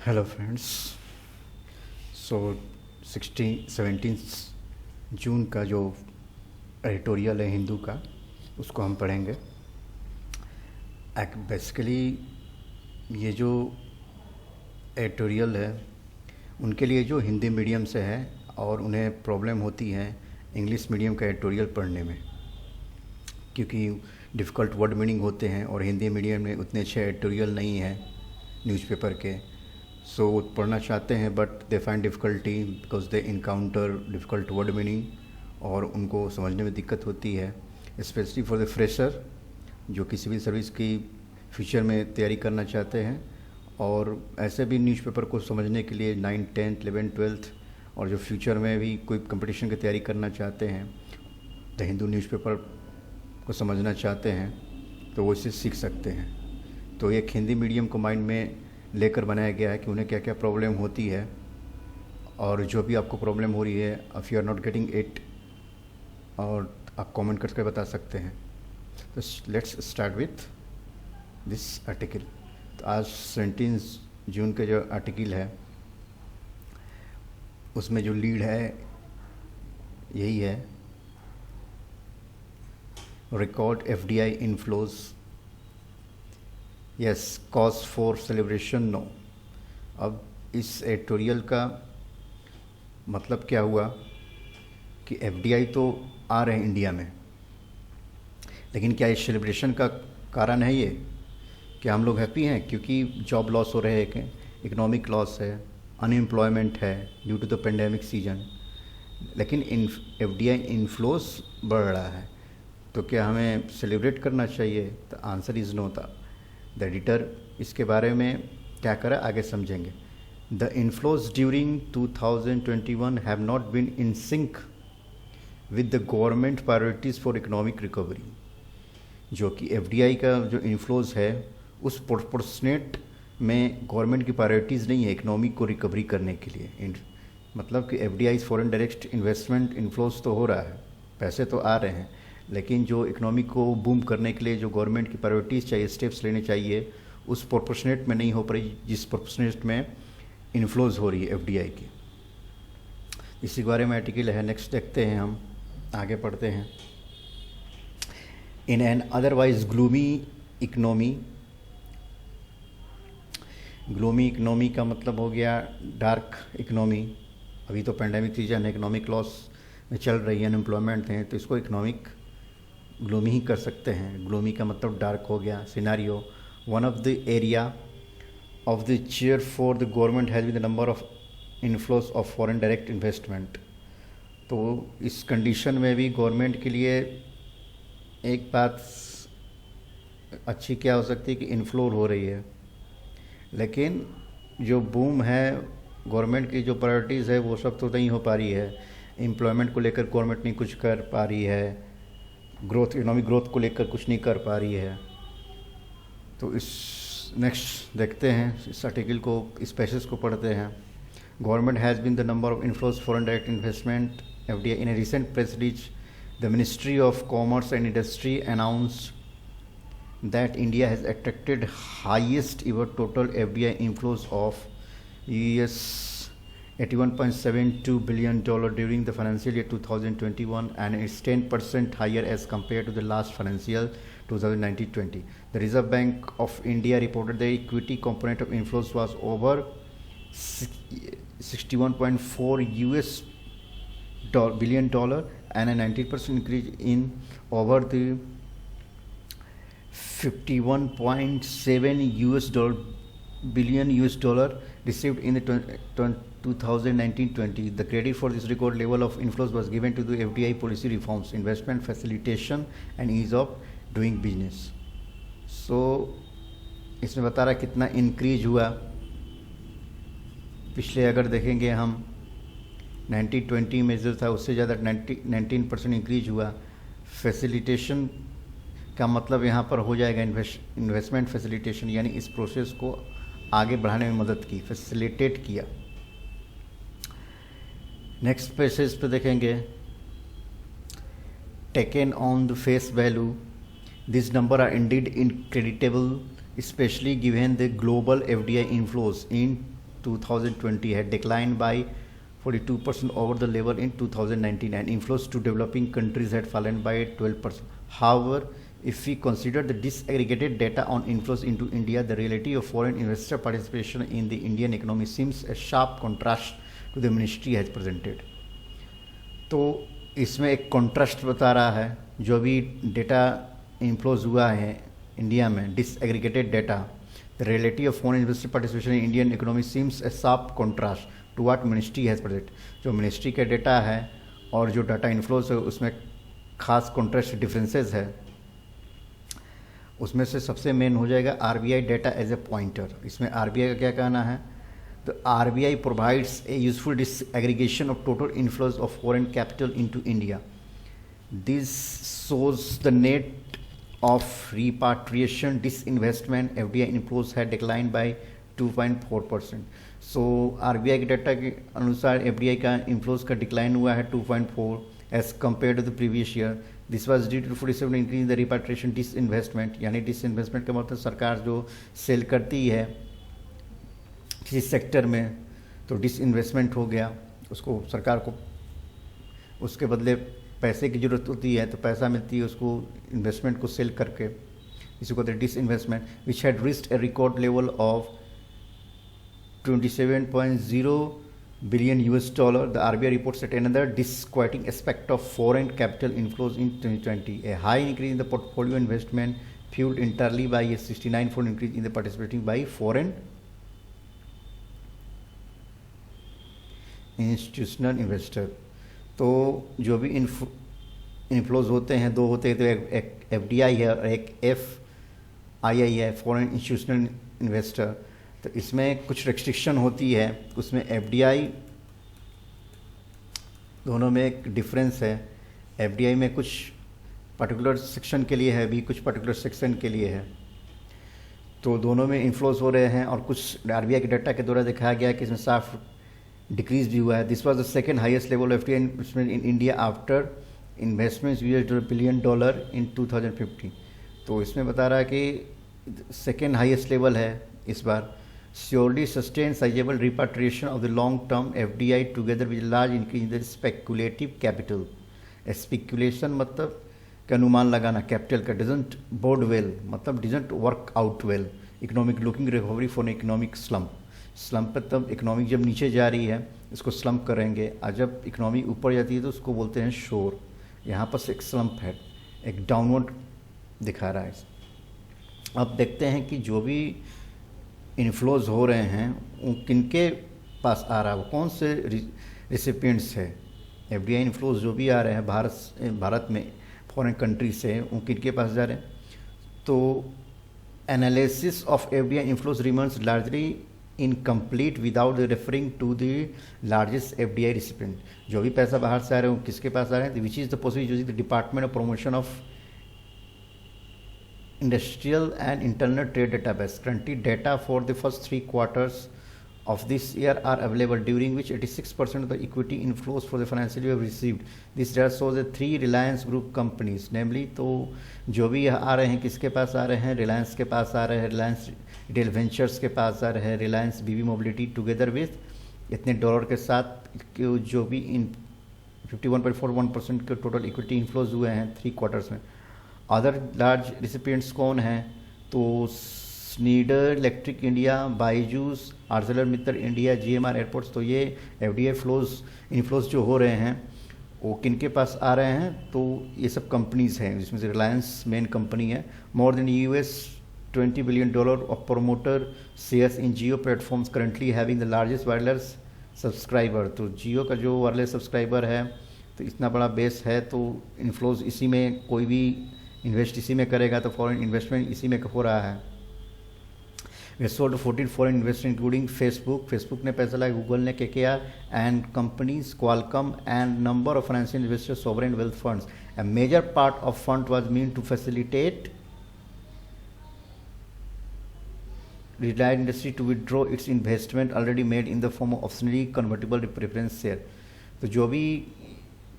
Hello friends. सो 17 जून का जो editorial है हिंदू का, उसको हम पढ़ेंगे। बेसिकली ये जो एडिटोरियल है उनके लिए जो हिंदी मीडियम से है और उन्हें प्रॉब्लम होती है इंग्लिश मीडियम का एडिटोरियल पढ़ने में, क्योंकि डिफ़िकल्ट वर्ड मीनिंग होते हैं और हिंदी मीडियम में उतने अच्छे एडिटोरियल नहीं हैं न्यूज़पेपर के। सो वो पढ़ना चाहते हैं but they find difficulty because they encounter difficult word meaning और उनको समझने में दिक्कत होती है, स्पेशली फॉर द फ्रेशर जो किसी भी सर्विस की फ्यूचर में तैयारी करना चाहते हैं और ऐसे भी न्यूज़पेपर को समझने के लिए 9, 10, 11, 12 और जो फ्यूचर में भी कोई कंपटीशन की तैयारी करना चाहते हैं, द हिंदू न्यूज़पेपर को समझना चाहते हैं तो वो इसे सीख सकते हैं। तो एक हिंदी मीडियम को माइंड में लेकर बनाया गया है कि उन्हें क्या क्या प्रॉब्लम होती है और जो भी आपको प्रॉब्लम हो रही है if you are not getting it और आप कमेंट करके बता सकते हैं। तो let's start with this article. तो आज 17 जून के जो आर्टिकल है उसमें जो लीड है यही है, record FDI inflows, yes cause for celebration no. अब इस एडिटोरियल का मतलब क्या हुआ कि FDI तो आ रहे हैं इंडिया में, लेकिन क्या ये सेलिब्रेशन का कारण है? ये क्या हम लोग हैप्पी हैं क्योंकि जॉब लॉस हो रहे हैं, इकोनॉमिक लॉस है, अनएम्प्लॉयमेंट है due to the pandemic season, लेकिन FDI इनफ्लोज बढ़ रहा है, तो क्या हमें सेलिब्रेट करना चाहिए? तो आंसर इज़ नो था। द एडिटर इसके बारे में क्या करा आगे समझेंगे। The inflows during 2021 have not been in sync with the government priorities for economic recovery. जो कि FDI का जो इनफ्लोज है उस प्रोपोर्शनेट में गवर्नमेंट की प्रायोरिटीज़ नहीं है इकोनॉमिक को रिकवरी करने के लिए। मतलब कि FDI foreign direct investment inflows तो हो रहा है, पैसे तो आ रहे हैं, लेकिन जो इकोनॉमी को बूम करने के लिए जो गवर्नमेंट की प्रायोरिटीज़ चाहिए, स्टेप्स लेने चाहिए, उस प्रोपोर्शनेट में नहीं हो पा रही जिस प्रोपोर्शनेट में इन्फ्लोज हो रही है FDI की। इसी के बारे में आर्टिकल है। नेक्स्ट देखते हैं, हम आगे पढ़ते हैं। In an otherwise gloomy economy का मतलब हो गया डार्क इकोनॉमी। अभी तो पेंडेमिक सीजन है, इकोनॉमिक लॉस में चल रही है, अनएम्प्लॉयमेंट है, तो इसको इकोनॉमिक ग्लूमी ही कर सकते हैं। ग्लूमी का मतलब डार्क हो गया। Scenario, one of the area of the chair for the government has been the number of inflows of foreign direct investment. तो इस कंडीशन में भी गवर्नमेंट के लिए एक बात अच्छी क्या हो सकती है कि इनफ्लो हो रही है, लेकिन जो बूम है गवर्नमेंट की जो प्रायोरिटीज़ है वो सब तो नहीं हो पा रही है। एम्प्लॉयमेंट को लेकर गवर्नमेंट नहीं कुछ कर पा रही है, ग्रोथ, इकोनॉमिक ग्रोथ को लेकर कुछ नहीं कर पा रही है। तो इस नेक्स्ट देखते हैं, इस आर्टिकल को, इस पैसेज को पढ़ते हैं। Government has been the number of inflows foreign direct investment FDI in a recent press release the ministry of commerce and industry announced that India has attracted highest ever total FDI inflows of US $81.72 billion during the financial year 2021, and it's 10% higher as compared to the last financial 2019-20. The Reserve Bank of India reported the equity component of inflows was over $61.4 billion and a 19% increase in over the $51.7 billion received in the 2019-20. The credit for this record level of inflows was given to the FDI policy reforms, investment facilitation and ease of doing business. So इसमें बता रहा कितना increase हुआ। पिछले अगर देखेंगे हम 1920 में जो था उससे ज़्यादा 19% इंक्रीज हुआ। फैसिलिटेशन का मतलब यहाँ पर हो जाएगा इन्वेस्टमेंट फैसिलिटेशन, यानी इस प्रोसेस को आगे बढ़ाने में मदद की, फैसिलिटेट किया। नेक्स्ट पैसेज पे देखेंगे, taken on the face value this number are indeed incredible, especially given the global FDI inflows in 2020 had declined by 42% over the level in 2019, and inflows to developing countries had fallen by 12%. However, if we consider the disaggregated data on inflows into India, the reality of foreign investor participation in the Indian economy seems a sharp contrast to the ministry has presented. तो इसमें एक contrast बता रहा है, जो भी data inflows हुआ है इंडिया में, disaggregated data, the reality of foreign investor participation in Indian economy seems a sharp contrast to what ministry has present. जो मिनिस्ट्री का डेटा है और जो डाटा इन्फ्लोज है उसमें खास कॉन्ट्रास्ट डिफरेंसेस है। उसमें से सबसे मेन हो जाएगा RBI data as a pointer. इसमें आरबीआई का क्या कहना है? The RBI provides a useful disaggregation of total inflows of foreign capital into India. This shows the net of repatriation, disinvestment, FDI inflows had declined by 2.4%. So RBI के data के अनुसार FDI का inflows का decline हुआ है 2.4 as compared to the previous year. This was due to 47 increase in the repatriation disinvestment, यानी disinvestment का मतलब सरकार जो सेल करती है किसी सेक्टर में, तो डिसइन्वेस्टमेंट हो गया, उसको सरकार को उसके बदले पैसे की ज़रूरत होती है, तो पैसा मिलती है उसको इन्वेस्टमेंट को सेल करके, इसी को disinvestment, which had reached A record level of 27.0 billion US dollar. The RBI reports that another disquieting aspect of foreign capital inflows in 2020, a high increase in the portfolio investment fueled entirely by a 69% increase in the participating by foreign institutional investor. तो जो भी inflows होते हैं, दो होते हैं, तो एक एफडीआई है और एक एफआईआई है, फॉरेन इंस्टीट्यूशनल इन्वेस्टर। तो इसमें कुछ रेस्ट्रिक्शन होती है, उसमें एफडीआई दोनों में एक डिफरेंस है। एफडीआई में कुछ पर्टिकुलर सेक्शन के लिए है, भी कुछ पर्टिकुलर सेक्शन के लिए है, तो दोनों में इन्फ्लोज हो रहे हैं। और कुछ आरबीआई के डाटा के द्वारा दिखाया गया कि इसमें साफ डिक्रीज भी हुआ है। This was the second highest level of FDI investment in India after investments $1 billion इन 2015। तो इसमें बता रहा है कि सेकंड हाईएस्ट लेवल है इस बार। Surely sustain sizeable repatriation of the long term FDI together with large increase in the speculative capital. Speculation मतलब का अनुमान लगाना, कैपिटल का डजंट बोर्ड वेल मतलब doesn't work out well. Economic looking recovery for economic slump. Slump पर तब economic जब नीचे जा रही है इसको स्लम्प करेंगे, और जब इकोनॉमी ऊपर जाती है तो उसको बोलते हैं शोर। यहाँ पर एक स्लम्प है, एक डाउनवर्ड दिखा रहा है। अब देखते हैं कि जो भी इन्फ्लोज हो रहे हैं वो किनके पास आ रहा है, वो कौन से रिसिपिएंट्स है। एफडीआई इन्फ्लोज जो भी आ रहे हैं भारत में फॉरेन कंट्री से, वो किनके पास जा रहे हैं। तो analysis of FDI inflows remains largely incomplete without referring to the largest FDI recipient. जो भी पैसा बाहर से आ रहे हैं वो किसके पास आ रहे हैं, which is the process using the department of promotion of industrial and internal trade database. Currently data for the first 3 quarters of this year are available, during which 86% of the equity inflows for the financial year received. This data shows the 3 Reliance Group companies, namely, तो जो भी आ रहे हैं किसके पास आ रहे हैं, रिलायंस के पास आ रहे हैं, रिलायंस रिटेल वेंचर्स के पास आ रहे हैं, रिलायंस बीबी मोबिलिटी टुगेदर विथ इतने डॉलर के साथ जो भी इन 51.41% के टोटल इक्विटी इन्फ्लोज हुए हैं 3 quarters में। अदर लार्ज रिसिपिएंट्स कौन हैं, तो Schneider Electric India, Byju's, Arcelor Mittal India, GMR airports. तो ये एफडीआई इन्फ्लोज जो हो रहे हैं वो किनके पास आ रहे हैं, तो ये सब कंपनीज हैं, जिसमें से रिलायंस मेन कंपनी है। More than $20 billion of promoter shares in Jio platforms currently having the largest wireless subscriber. तो जियो का जो वायरलेस सब्सक्राइबर है, तो इतना बड़ा बेस है, तो इन्फ्लोज इसी में, कोई भी इन्वेस्ट इसी में करेगा, तो फॉरेन इन्वेस्टमेंट इसी में हो रहा है। वे sold 14 foreign investor including Facebook ने पैसा लगाया, गूगल ने, KKR and companies, Qualcomm and number of financial investors, sovereign wealth funds. A major part of fund was meant to facilitate Reliance Industry to withdraw its investment already made in the form of optionally convertible preference share। तो जो भी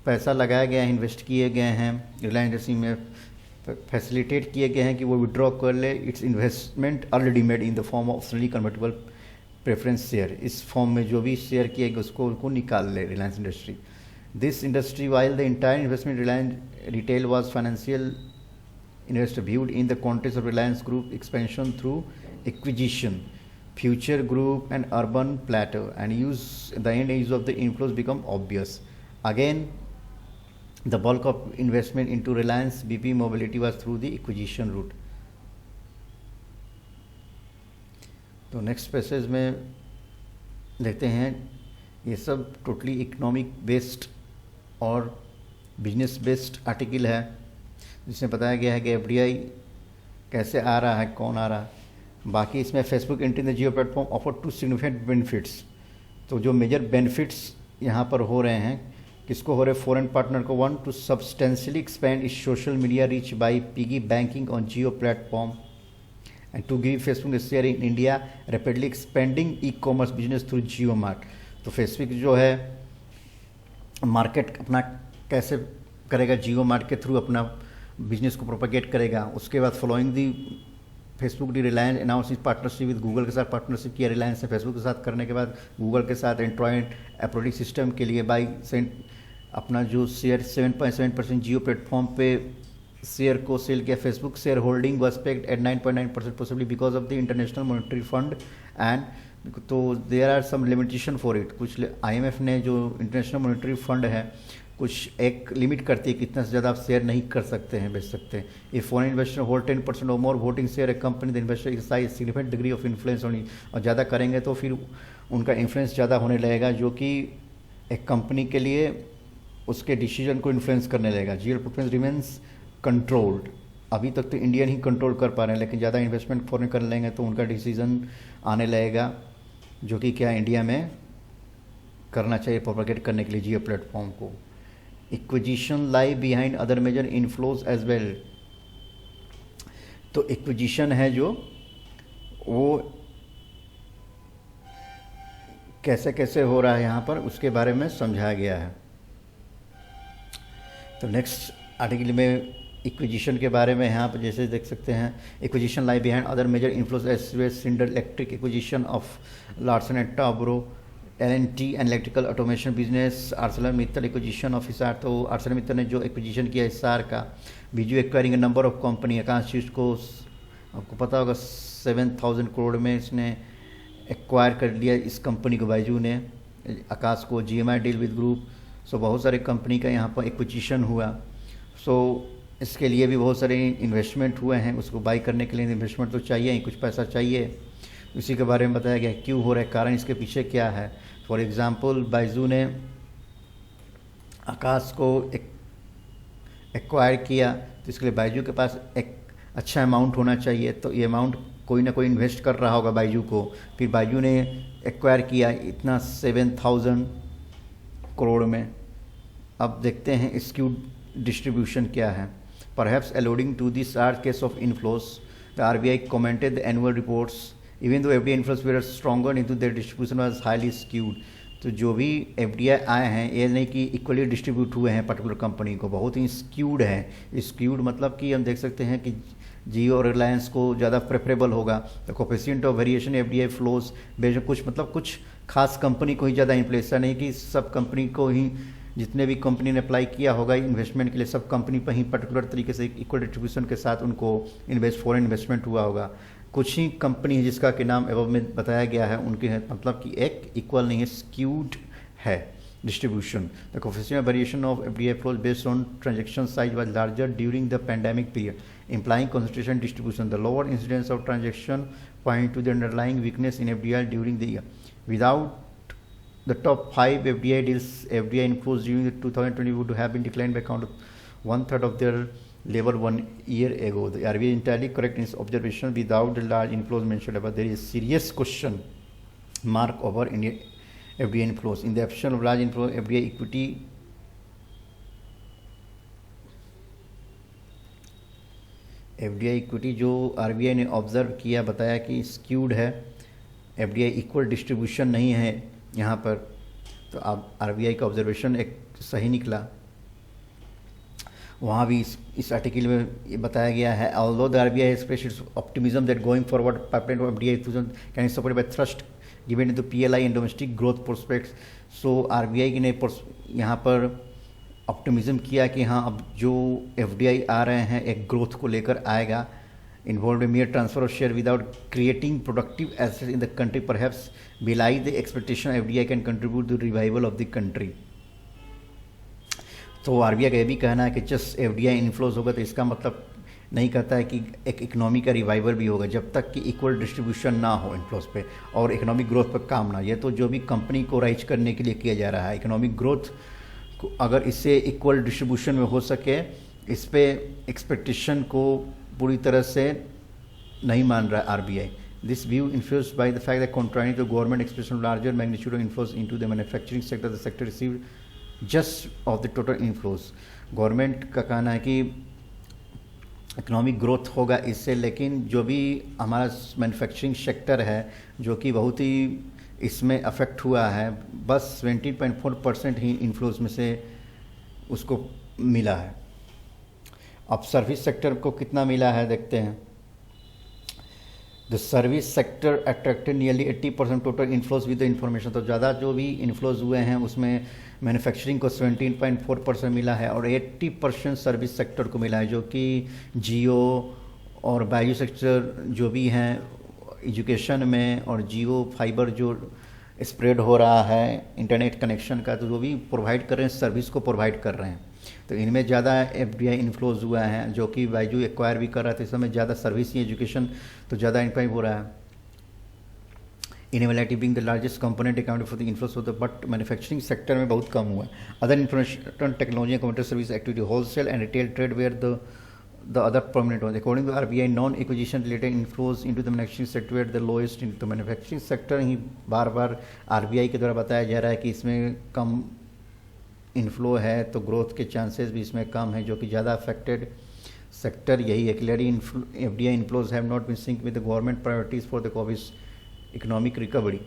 पैसा लगाया गया है, invest किए गए हैं रिलायंस इंडस्ट्री में, फैसिलिटेट किए गए हैं कि वो विड्रॉ कर ले it's investment already made in the form of optionally convertible preference share, इस फॉर्म में जो भी शेयर किया गया उसको उनको निकाल ले Reliance industry. This industry while the entire investment Reliance retail was financial investor viewed in the context of Reliance Group expansion through acquisition, future group and urban plateau, and use the end use of the inflows become obvious. Again, the bulk of investment into Reliance BP Mobility was through the acquisition route. तो next passage में देखते हैं, ये सब totally economic based और business based article है, जिसमें बताया गया है कि एफडीआई कैसे आ रहा है, कौन आ रहा है। बाकी इसमें Facebook entry in the Jio platform offer to significant benefits, तो जो मेजर बेनिफिट्स यहाँ पर हो रहे हैं, किसको हो रहे, फॉरेन पार्टनर को। 1 to substantially expand its social media reach by piggy banking on Jio platform, and to give Facebook share in India rapidly expanding e commerce business through Jio mart. तो फेसबुक जो है मार्केट अपना कैसे करेगा, जियो मार्ट के थ्रू अपना बिजनेस को प्रोपेगेट करेगा। उसके बाद following the Facebook the Reliance announce its partnership with Google के साथ पार्टनरशिप किया रिलायंस ने फेसबुक के साथ, करने के बाद गूगल के साथ एंड्रॉयड ऑपरेटिंग सिस्टम के लिए बाई अपना जो शेयर 7.7% जियो प्लेटफॉर्म पे शेयर को सेल किया। Facebook share holding was pegged at 9.9% possibly because of the International Monetary Fund and, तो there are some limitation for it. कुछ IMF ने जो इंटरनेशनल मॉनेटरी फंड है कुछ एक लिमिट करती है कि इतना से ज़्यादा आप शेयर नहीं कर सकते हैं, बेच सकते हैं। If foreign investor hold 10% or more voting share a company the investor exercise significant degree of influence only, और ज़्यादा करेंगे तो फिर उनका इन्फ्लुएंस ज़्यादा होने लगेगा, जो कि एक कंपनी के लिए उसके डिसीजन को इन्फ्लुएंस करने लगेगा। जियो प्रेफरेंस रिमेंस कंट्रोल्ड, अभी तक तो इंडियन ही कंट्रोल कर पा रहे हैं, लेकिन ज़्यादा इन्वेस्टमेंट फॉरेन कर लेंगे तो उनका डिसीजन आने लगेगा, जो कि क्या इंडिया में करना चाहिए प्रोपेगेट करने के लिए जियो प्लेटफॉर्म को। Acquisition lie behind other major inflows as well, तो एक्विजिशन है जो वो कैसे कैसे हो रहा है यहाँ पर, उसके बारे में समझाया गया है। तो नेक्स्ट आर्टिकल में एक्विजिशन के बारे में यहाँ पर जैसे देख सकते हैं, acquisition lie behind other major inflows as well Schneider Electric acquisition of Larsen and Toubro, L&T and electrical automation business, ArcelorMittal acquisition of Hisar, तो आर्सेलरमित्तल ने जो एक्विजिशन किया हिसार का। Byju acquiring number of company, Aakash चीज को आपको पता होगा 7,000 करोड़ में इसने एक्वायर कर लिया इस कंपनी को, बाइजू ने आकाश को। GMI डील विद ग्रुप, सो बहुत सारे कंपनी का यहाँ पर एक्विजिशन हुआ। सो इसके लिए भी बहुत सारे इन्वेस्टमेंट हुए हैं, उसको बाई करने के लिए इन्वेस्टमेंट तो चाहिए ही, कुछ पैसा चाहिए। इसी के बारे में बताया गया क्यों हो रहा है, कारण इसके पीछे क्या है। फॉर एग्ज़ाम्पल बाइजू ने आकाश को एक्वायर किया, तो इसके लिए बाइजू के पास एक अच्छा अमाउंट होना चाहिए, तो ये अमाउंट कोई ना कोई इन्वेस्ट कर रहा होगा बाइजू को। फिर बाइजू ने एक्वायर किया इतना 7,000 करोड़ में। अब देखते हैं स्क्यूड डिस्ट्रीब्यूशन क्या है। Perhaps alluding to this our case of inflows, the RBI commented the annual reports even though FDI inflows were stronger into their distribution was highly skewed। तो जो भी FDI आए हैं ये नहीं कि इक्वली डिस्ट्रीब्यूट हुए हैं पर्टिकुलर कंपनी को, बहुत ही स्क्यूड है। स्क्यूड मतलब कि हम देख सकते हैं कि जियो और रिलायंस को ज़्यादा प्रेफरेबल होगा। The coefficient of variation FDI flows based कुछ मतलब कुछ खास कंपनी को ही ज़्यादा इन्फ्लुएंस, नहीं कि सब कंपनी को ही, जितने भी कंपनी ने अप्लाई किया होगा इन्वेस्टमेंट के लिए सब कंपनी पर ही पर्टिकुलर तरीके से इक्वल डिस्ट्रीब्यूशन के साथ उनको फॉरेन इन्वेस्टमेंट हुआ होगा। कुछ ही कंपनी है जिसका कि नाम एबव में बताया गया है, उनके हैं मतलब कि एक इक्वल नहीं है, स्क्यूड है distribution. The coefficient variation of FDI flows based on transaction size was larger during the pandemic period implying concentration distribution. The lower incidence of transaction point to the underlying weakness in FDI during the year. Without the top 5 FDI deals, FDI inflows during the 2020 would have been declined by count of 1/3 of their level 1 year ago. The RBI is entirely correct in its observation. Without the large inflows mentioned above, there is serious question mark over Indian FDI inflows. In the absence of large inflows, FDI equity equity जो RBI ने observe किया, बताया कि skewed है, FDI equal distribution नहीं है यहाँ पर। तो अब RBI का ऑब्जर्वेशन एक सही निकला। वहाँ भी इस आर्टिकल में ये बताया गया है, although the RBI has expressed its optimism that going forward pipeline of FDI can be supported by thrust given in the PLI and domestic growth prospects. So RBI ने यहाँ पर ऑप्टिमिज्म किया कि हाँ अब जो एफडीआई आ रहे हैं एक ग्रोथ को लेकर आएगा, involve mere transfer of share without creating productive assets in the country, perhaps belie the expectation FDI can contribute the revival of the country. तो आरबीआई का यह भी कहना है कि जस्ट एफडीआई इन्फ्लोज होगा तो इसका मतलब नहीं कहता है कि एक इकोनॉमी का रिवाइवल भी होगा, जब तक कि इक्वल डिस्ट्रीब्यूशन ना हो इन्फ्लोज पे और इकोनॉमिक ग्रोथ पर काम ना। ये तो जो भी कंपनी को राइज करने के लिए किया जा रहा है, इकोनॉमिक ग्रोथ को अगर इससे इक्वल डिस्ट्रीब्यूशन में हो सके, इस पे एक्सपेक्टेशन को पूरी तरह से नहीं मान रहा है RBI. This view influenced by the fact that contrary to government expectation larger magnitude of inflows into the manufacturing sector, the sector received just of the total inflows. Government का कहना है कि इकोनॉमिक ग्रोथ होगा इससे, लेकिन जो भी हमारा मैन्युफैक्चरिंग सेक्टर है जो कि बहुत ही इसमें अफेक्ट हुआ है, बस 20.4% ही इन्फ्लोज में से उसको मिला है। अब सर्विस सेक्टर को कितना मिला है देखते हैं। The service sector attracted nearly 80% total inflows with the information. तो ज़्यादा जो भी इन्फ्लोज हुए हैं उसमें मैन्युफैक्चरिंग को 17.4% मिला है और 80% सर्विस सेक्टर को मिला है, जो कि जियो और बायो सेक्टर जो भी हैं एजुकेशन में, और जियो फाइबर जो स्प्रेड हो रहा है इंटरनेट कनेक्शन का, तो जो भी प्रोवाइड कर रहे हैं सर्विस को प्रोवाइड कर रहे हैं, तो इनमें ज़्यादा एफडीआई इन्फ्लोज हुआ है। जो कि बायजू एक्वायर भी कर रहा था, इस समय ज़्यादा सर्विस ही एजुकेशन तो ज़्यादा इनका हो रहा है। Inability being the largest component account for the inflows होता है, बट मैन्युफैक्चरिंग सेक्टर में बहुत कम हुआ है। Other information technology computer service activity wholesale and retail trade where the other permanent ones. According to RBI, non-acquisition related inflows into the manufacturing sector were the lowest in the manufacturing sector। He bar bar RBI के द्वारा बताया जा रहा है कि इसमें कम inflow है तो ग्रोथ के चांसेस भी इसमें कम है, जो कि ज़्यादा अफेक्टेड सेक्टर यही है। Clearly FDI inflows have not been sync with the government priorities for the COVID economic recovery.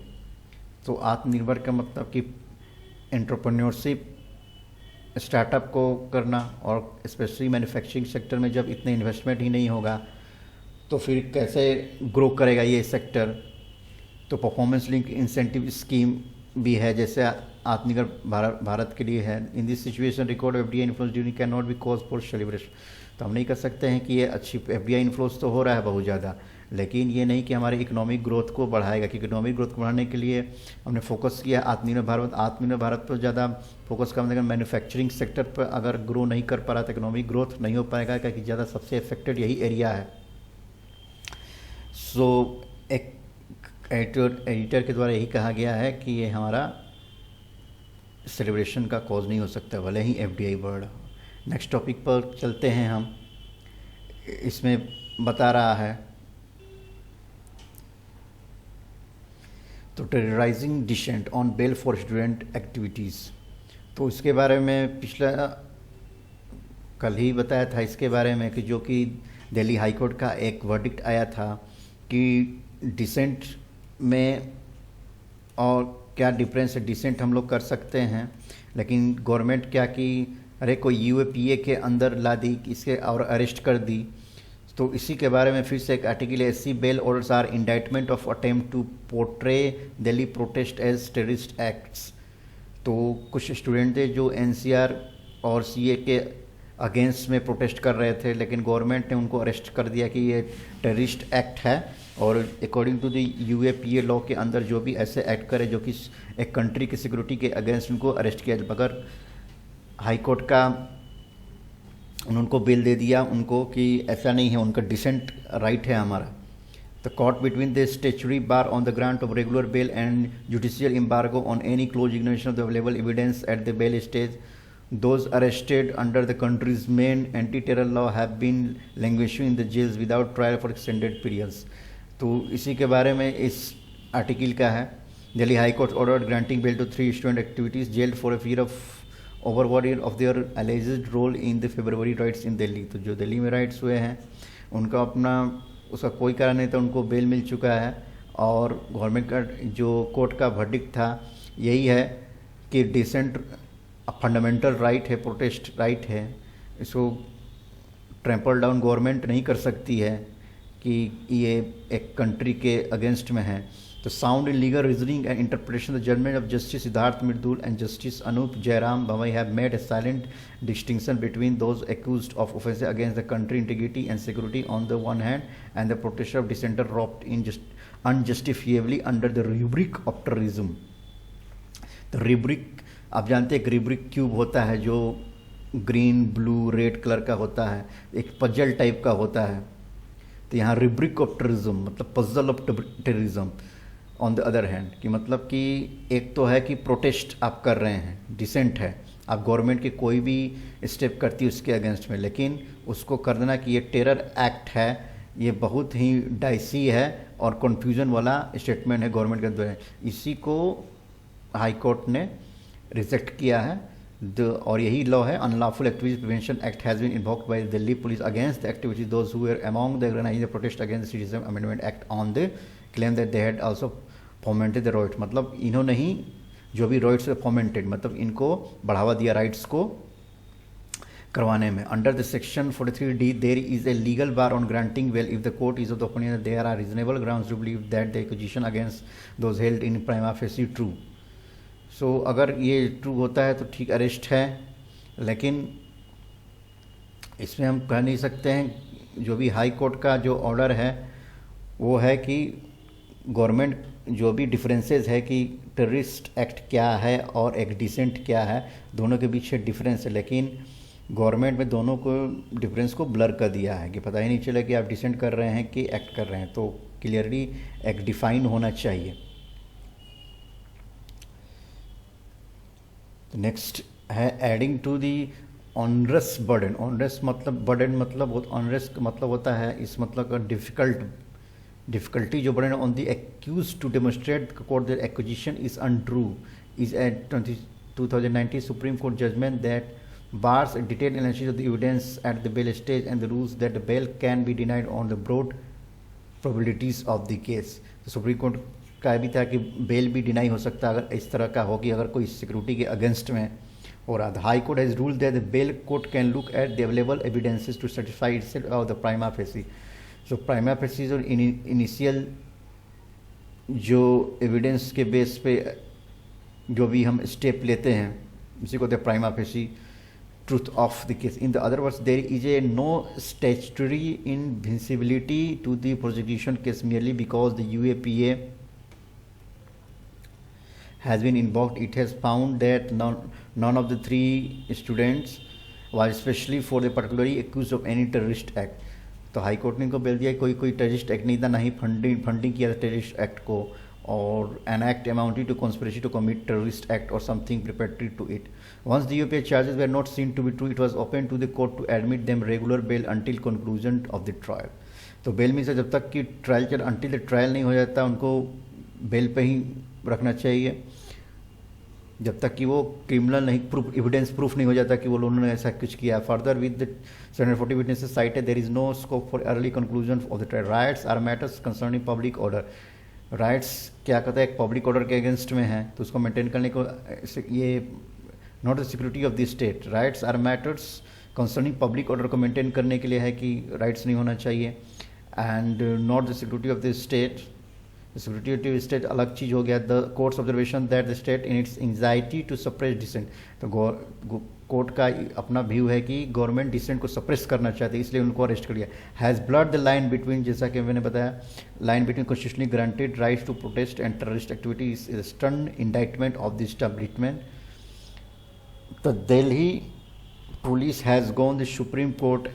तो आत्मनिर्भर का मतलब कि एंटरप्रेन्योरशिप स्टार्टअप को करना, और स्पेशली मैन्युफैक्चरिंग सेक्टर में जब इतने इन्वेस्टमेंट ही नहीं होगा तो फिर कैसे ग्रो करेगा ये सेक्टर। तो परफॉर्मेंस लिंक इंसेंटिव स्कीम भी है जैसे आत्मनिर्भर भारत के लिए है। In this situation record FDI inflows during can not be cause for celebration. तो हम नहीं कर सकते हैं कि ये अच्छी एफडीआई इन्फ्लोज तो हो रहा है बहुत ज़्यादा, लेकिन ये नहीं कि हमारे इकोनॉमिक ग्रोथ को बढ़ाएगा, क्योंकि इकोनॉमिक ग्रोथ को बढ़ाने के लिए हमने फोकस किया आत्मनिर्भर भारत पर ज़्यादा फोकस करने का। मैन्युफैक्चरिंग सेक्टर पर अगर ग्रो नहीं कर पा रहा तो इकोनॉमिक ग्रोथ नहीं हो पाएगा, क्योंकि ज़्यादा सबसे अफेक्टेड यही एरिया है। सो एक एडिटर के द्वारा यही कहा गया है कि ये हमारा सेलिब्रेशन का कॉज नहीं हो सकता, भले ही एफडीआई बढ़ रहा। नेक्स्ट टॉपिक पर चलते हैं हम। इसमें बता रहा है तो terrorising dissent on bail for student activities. तो इसके बारे में पिछला कल ही बताया था इसके बारे में कि जो कि दिल्ली हाई कोर्ट का एक वर्डिक्ट आया था कि डिसेंट में और क्या डिफरेंस है। डिसेंट हम लोग कर सकते हैं, लेकिन गवर्नमेंट क्या कि अरे कोई यूएपीए के अंदर ला दी इसके और अरेस्ट कर दी। तो इसी के बारे में फिर से एक article, SC bail orders are indictment of attempt to portray Delhi protest as terrorist acts. तो कुछ स्टूडेंट थे जो एनसीआर और सीए के अगेंस्ट में प्रोटेस्ट कर रहे थे, लेकिन गवर्नमेंट ने उनको अरेस्ट कर दिया कि ये टेररिस्ट एक्ट है, और according to the UAPA law के अंदर जो भी ऐसे एक्ट करे जो कि एक कंट्री की सिक्योरिटी के अगेंस्ट, उनको अरेस्ट किया। मगर हाई कोर्ट का उनको बेल दे दिया उनको कि ऐसा नहीं है, उनका डिसेंट राइट है हमारा। The court between the statutory bar on the grant of regular bail and judicial embargo on any close ignoration of the available evidence at the bail stage. Those arrested under the country's main anti-terror law have been languishing in the jails without trial for extended periods। तो इसी के बारे में इस article का है। Delhi high court ordered granting bail to 3 student activities jailed for a fear of overbody of their alleged role in the February rights in Delhi. तो जो दिल्ली में राइट्स हुए हैं उनका अपना उसका कोई कारण नहीं था, उनको बेल मिल चुका है। और गवर्नमेंट का जो कोर्ट का वर्डिक्ट था यही है कि डिसेंट फंडामेंटल राइट है, प्रोटेस्ट राइट है, इसको ट्रैम्पल डाउन गवर्नमेंट नहीं कर सकती है कि ये एक कंट्री के अगेंस्ट में है। तो sound in legal reasoning and interpretation the judgment of justice Siddharth Mridul and justice Anup Jairam Bhavai have made a silent distinction between those accused of offence against the country integrity and security on the one hand and the protection of dissenter roped in unjustifiably under the rubric of terrorism. तो rubric आप जानते हैं, एक rubric cube होता है जो green blue red colour का होता है, एक पजल टाइप का होता है। तो यहाँ रूब्रिक ऑफ टेररिज्म मतलब puzzle of terrorism on the other hand, कि मतलब कि एक तो है कि प्रोटेस्ट आप कर रहे हैं, डिसेंट है, आप गवर्नमेंट की कोई भी स्टेप करती है उसके अगेंस्ट में, लेकिन उसको कर देना कि ये टेरर एक्ट है, ये बहुत ही डाइसी है और कन्फ्यूजन वाला स्टेटमेंट है गवर्नमेंट के द्वारा। इसी को हाई कोर्ट ने रिजेक्ट किया है। और यही लॉ है unlawful activities prevention act has been invoked by Delhi police against the activities those who were among the organising the protest against the citizen amendment act on the claim that they had also fomented the riots. मतलब इन्होंने ही जो भी rights fermented मतलब इनको बढ़ावा दिया rights को करवाने में। Under the section 43D there is a legal bar on granting well if the court is of the opinion there are reasonable grounds to believe that the accusation against those held in prima facie true. So अगर ये true होता है तो ठीक arrest है, लेकिन इसमें हम कह नहीं सकते हैं। जो भी हाई कोर्ट का जो ऑर्डर है वो है कि गवर्नमेंट जो भी डिफरेंसेस है कि टेररिस्ट एक्ट क्या है और एक डिसेंट क्या है, दोनों के बीच डिफरेंस है, लेकिन गवर्नमेंट में दोनों को डिफरेंस को ब्लर कर दिया है कि पता ही नहीं चला कि आप डिसेंट कर रहे हैं कि एक्ट कर रहे हैं। तो क्लियरली एक डिफाइन होना चाहिए। नेक्स्ट है adding to the onerous burden. Onerous मतलब बर्डन मतलब ऑनरस मतलब होता है इस मतलब डिफिकल्टी जो burden on the accused to demonstrate court that accusation is untrue is at 2019 supreme court judgment that bars a detailed analysis of the evidence at the bail stage and the rules that the bail can be denied on the broad probabilities of the case। तो supreme court का भी था कि bell भी deny हो सकता है अगर इस तरह का हो कि अगर कोई सिक्योरिटी के अगेंस्ट में हो रहा था। High court has ruled that the bail court can look at the available evidences to satisfy itself of the prima facie. So prima facie जो इनिशियल जो एविडेंस के बेस पे जो भी हम स्टेप लेते हैं उसी को prima facie truth of the case। In the other words, there is a no statutory invincibility to the prosecution case merely because the UAPA has been invoked. It has found that none of the three students was especially for the particularly accused of any terrorist act। तो high court ने इनको बोल दिया कोई terrorist act नहीं था, ना ही funding किया था टेररिस्ट एक्ट को, और an act amounting to conspiracy to commit terrorist act or something preparatory to it। Once the UPA charges were not seen to be true, it was open to the court to admit them regular bail until conclusion of the trial। तो bell में से जब तक कि trial चल until the trial नहीं हो जाता उनको बेल पे ही रखना चाहिए, जब तक कि वो क्रिमिनल नहीं प्रूफ एविडेंस प्रूफ नहीं हो जाता कि वो लोगों ने ऐसा कुछ किया। Further with the 740 witnesses cited there is no scope for early conclusion of the trial. Riots are matters concerning public order. Riots क्या कहता है, एक पब्लिक ऑर्डर के अगेंस्ट में है तो उसको मेंटेन करने को ये not the security of the state. Riots are matters concerning public order को मेंटेन करने के लिए है कि राइट्स नहीं होना चाहिए, and not the security of the state. Security of the state अलग चीज़ हो गया। The court's observation that the state in its anxiety to suppress dissent. तो कोर्ट का अपना व्यू है कि गवर्नमेंट डिसेंट को सप्रेस करना चाहती है, इसलिए उनको अरेस्ट कर लिया। Has blurred the line between, जैसा कि मैंने बताया, line between constitutionally granted rights to protest and terrorist activity is stern indictment of the establishment. The Delhi police has gone the Supreme Court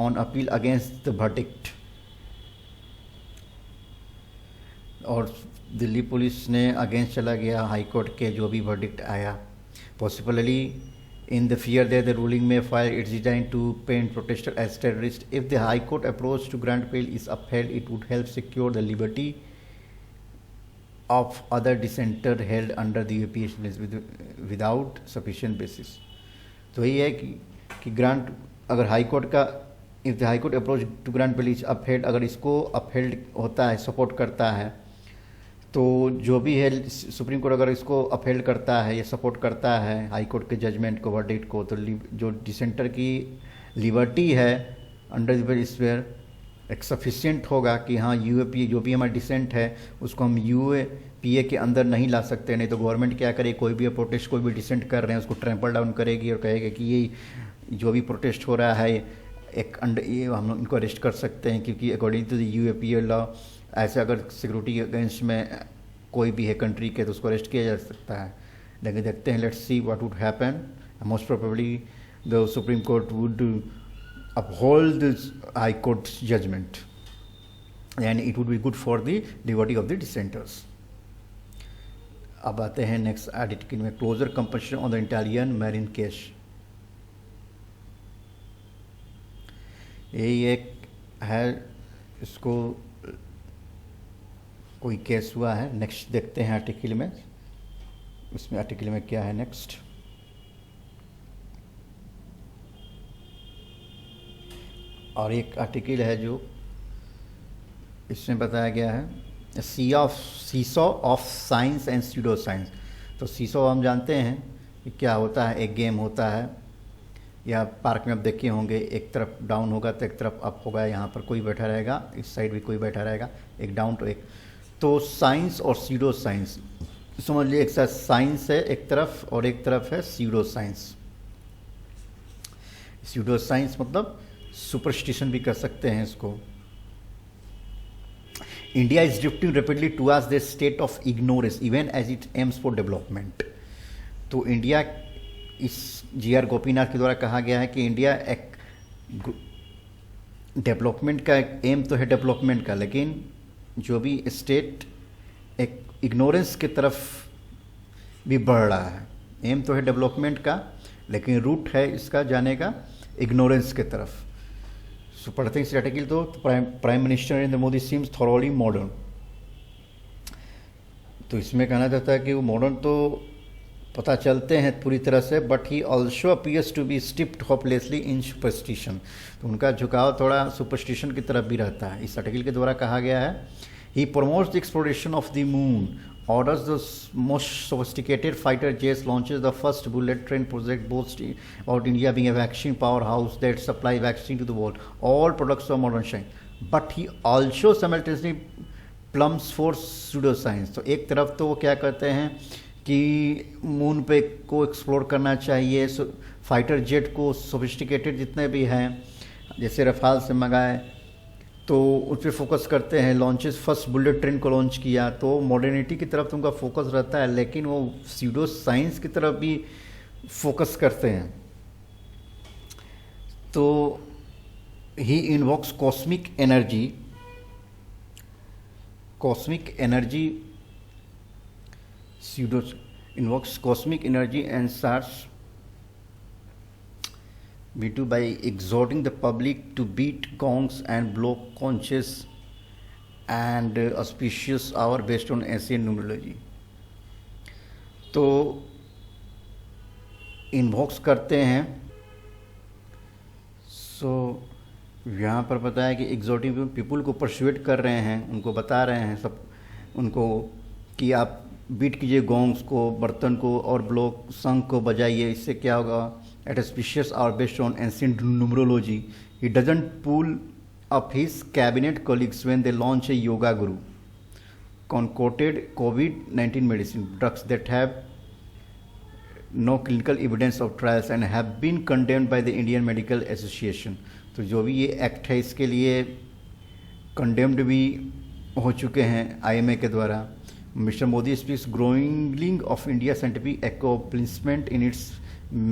on appeal against the verdict। और Delhi police ने against चला गया high court के जो भी verdict आया, possibly in the fear that the ruling may file its design to paint protesters as terrorists। If the High Court approach to grant bail is upheld, it would help secure the liberty of other dissenters held under the UAPA without sufficient basis। तो यही है कि grant अगर high court का if the high court approach to grant bail is upheld, अगर इसको upheld होता है, सपोर्ट करता है, तो जो भी है सुप्रीम कोर्ट अगर इसको अपहेल्ड करता है या सपोर्ट करता है हाई कोर्ट के जजमेंट को, वर्डिक्ट को, तो जो डिसेंटर की लिबर्टी है अंडर द स्फीयर एक सफिशिएंट होगा कि हाँ यूएपीए जो भी हमारा डिसेंट है उसको हम यूएपीए के अंदर नहीं ला सकते, नहीं तो गवर्नमेंट क्या करे, कोई भी प्रोटेस्ट कोई भी डिसेंट कर रहे हैं उसको ट्रैम्पल डाउन करेगी और कहेगी कि ये जो भी प्रोटेस्ट हो रहा है एक अंडर ये हम लोग इनको अरेस्ट कर सकते हैं क्योंकि according to the UAPA law ऐसे अगर सिक्योरिटी अगेंस्ट में कोई भी है कंट्री के तो उसको अरेस्ट किया जा सकता है। लेकिन देखते हैं, let's see what would happen. Most probably the supreme court would uphold this high court's judgment and it would be good for the liberty of the dissenters. अब आते हैं नेक्स्ट आर्टिकल में, closure compulsion on the Italian marine case. यही एक है, इसको कोई case हुआ है। नेक्स्ट देखते हैं आर्टिकल में, इसमें आर्टिकल में क्या है नेक्स्ट। और एक आर्टिकल है जो इसमें बताया गया है seesaw of science and pseudo science. तो सीसॉ हम जानते हैं कि क्या होता है, एक गेम होता है या पार्क में आप देखे होंगे, एक तरफ डाउन होगा तो एक तरफ अप होगा, यहाँ पर कोई बैठा रहेगा, इस साइड भी कोई बैठा रहेगा, एक डाउन तो एक, तो साइंस और स्यूडो साइंस समझ लीजिए, एक साथ साइंस है एक तरफ और एक तरफ है स्यूडो साइंस। स्यूडो साइंस मतलब सुपरस्टिशन भी कर सकते हैं इसको। India is drifting rapidly towards the state of ignorance even as it aims for development. तो इंडिया, इस जी.आर. गोपीनाथ के द्वारा कहा गया है कि इंडिया एक डेवलपमेंट का एक एम तो है डेवलपमेंट का, लेकिन जो भी स्टेट एक इग्नोरेंस की तरफ भी बढ़ रहा है। एम तो है डेवलपमेंट का लेकिन रूट है इसका जाने का इग्नोरेंस की तरफ। सो पढ़ते हैं इस आर्टिकल तो prime minister Narendra Modi seems thoroughly modern. तो इसमें कहना जाता है कि वो मॉडर्न तो पता चलते हैं पूरी तरह से, but he also appears to be steeped hopelessly in superstition. तो उनका झुकाव थोड़ा सुपरस्टिशन की तरफ भी रहता है। इस आर्टिकल के द्वारा कहा गया है, he promotes the exploration of the moon, orders the most sophisticated fighter jets, launches the first bullet train project, boasts about India being a vaccine powerhouse that supply vaccine to the world, all products of modern science. But he also simultaneously plums for pseudoscience. तो एक तरफ तो वो क्या कहते हैं कि moon पे को एक्सप्लोर करना चाहिए, फाइटर जेट को सोफिस्टिकेटेड जितने भी हैं जैसे रफाल से मंगाए तो उस पर फोकस करते हैं। लॉन्चेस फर्स्ट बुलेट ट्रेन को लॉन्च किया तो मॉडर्निटी की तरफ तो उनका फोकस रहता है, लेकिन वो स्यूडो साइंस की तरफ भी फोकस करते हैं। तो he invokes cosmic energy pseudo invokes cosmic energy and stars B2 by exhorting the public to beat gongs and blow conches and auspicious hour based on ancient numerology. तो इन्वॉक्स करते हैं। सो यहाँ पर बताया कि एग्जॉर्टिंग पीपुल को परसुएट कर रहे हैं, उनको बता रहे हैं सब उनको कि आप बीट कीजिए गोंग्स को, बर्तन को और ब्लॉक शंख को बजाइए। इससे क्या होगा, at auspicious hour based on ancient numerology. He doesn't pull up his cabinet colleagues when they launch a yoga guru concocted COVID-19 medicine drugs that have no clinical evidence of trials and have been condemned by the Indian Medical Association. तो जो भी ये act है इसके लिए condemned भी हो चुके हैं IMA के द्वारा। Mister Modi speaks growing of India scientific accomplishment in its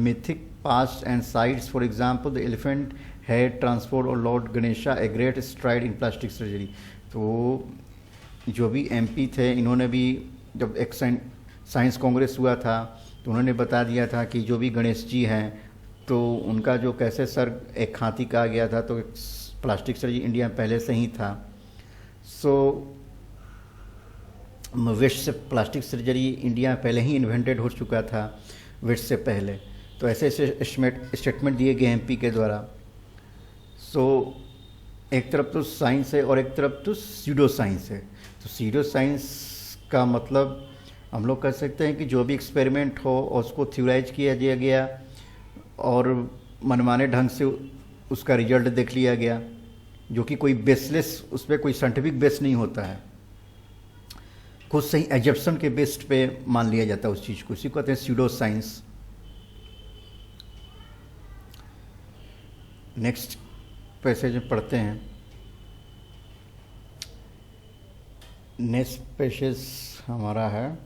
mythic past and cites, for example, the elephant head transport or Lord Ganesha, a great stride in plastic surgery. तो जो भी MP थे इन्होंने भी जब एक साइंस कांग्रेस हुआ था तो उन्होंने बता दिया था कि जो भी गणेश जी हैं तो उनका जो कैसे सर एक हाथी का आ गया था, तो प्लास्टिक सर्जरी इंडिया में पहले से ही था। सो वेस्ट से प्लास्टिक सर्जरी इंडिया में पहले ही इन्वेंटेड हो चुका था वेस्ट से पहले। तो ऐसे ऐसे स्टेटमेंट दिए गए MP के द्वारा। सो एक तरफ तो साइंस है और एक तरफ तो स्यूडो साइंस है। तो स्यूडो साइंस का मतलब हम लोग कह सकते हैं कि जो भी एक्सपेरिमेंट हो और उसको थ्योराइज किया गया और मनमाने ढंग से उसका रिजल्ट देख लिया गया, जो कि कोई बेसलेस, उस पर कोई साइंटिफिक बेस नहीं होता है, खुद से ही एजप्शन के बेस्ड पे मान लिया जाता है उस चीज़ को, इसी को कहते हैं स्यूडो साइंस। नेक्स्ट पैसेज में पढ़ते हैं। नेक्स्ट पैसेज हमारा है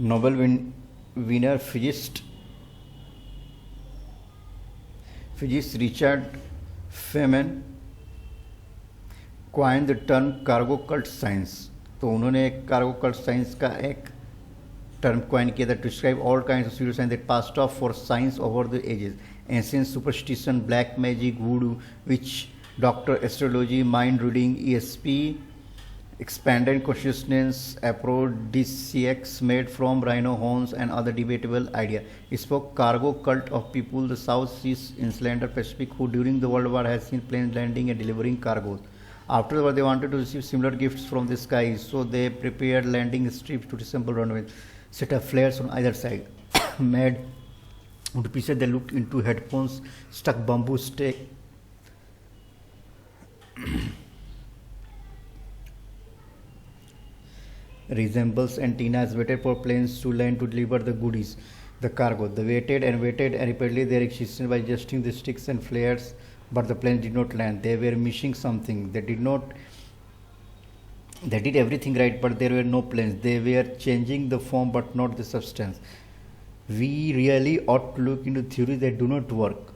Nobel winner physicist Richard Feynman coin the term cargo cult science. तो उन्होंने कार्गो कल्ट साइंस का एक टर्म क्वाइन किया था, to describe all kinds of pseudo science that passed off for science over the ages, ancient superstition, black magic, voodoo, witch doctor, astrology, mind reading, ESP, expanded consciousness, aphrodisiacs made from rhino horns and other debatable idea. Spoke cargo cult of people the South Seas Insular Pacific who during the World War has seen planes landing and delivering cargoes. After the war they wanted to receive similar gifts from the skies, so they prepared landing strips to resemble runways, set up flares on either side, made into pieces that looked into headphones, stuck bamboo stake resembles antennas, waited for planes to land to deliver the goodies, the cargo. They waited and waited and repeatedly their existence by adjusting the sticks and flares, but the planes did not land. They were missing something. They did everything right, but there were no planes. They were changing the form but not the substance. We really ought to look into theories that do not work.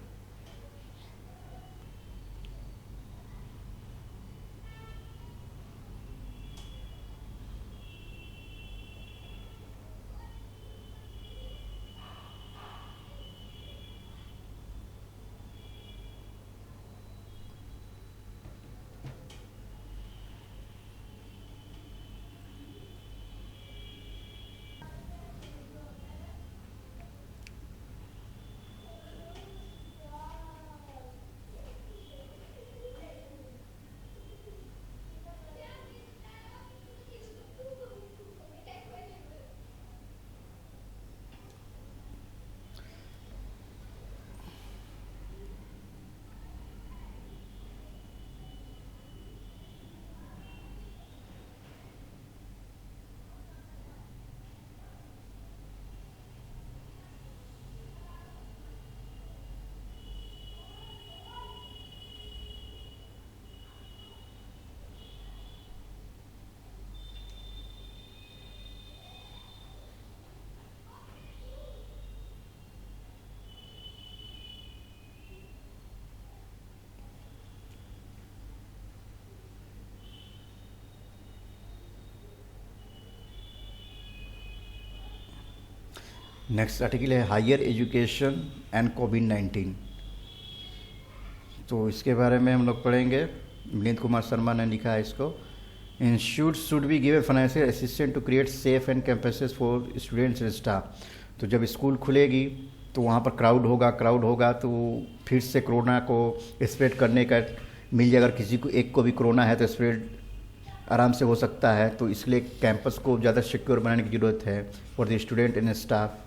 Next article है higher education and कोविड-19। तो इसके बारे में हम लोग पढ़ेंगे। मिलिंद कुमार शर्मा ने लिखा है इसको। Institute should be give financial assistance to create safe and campuses for students and staff. तो जब स्कूल खुलेगी तो वहाँ पर क्राउड होगा तो फिर से कोरोना को स्प्रेड करने का मिल जाए। अगर किसी को एक को भी कोरोना है तो स्प्रेड आराम से हो सकता है, तो इसलिए कैंपस को ज़्यादा सिक्योर बनाने की ज़रूरत है for the student and staff.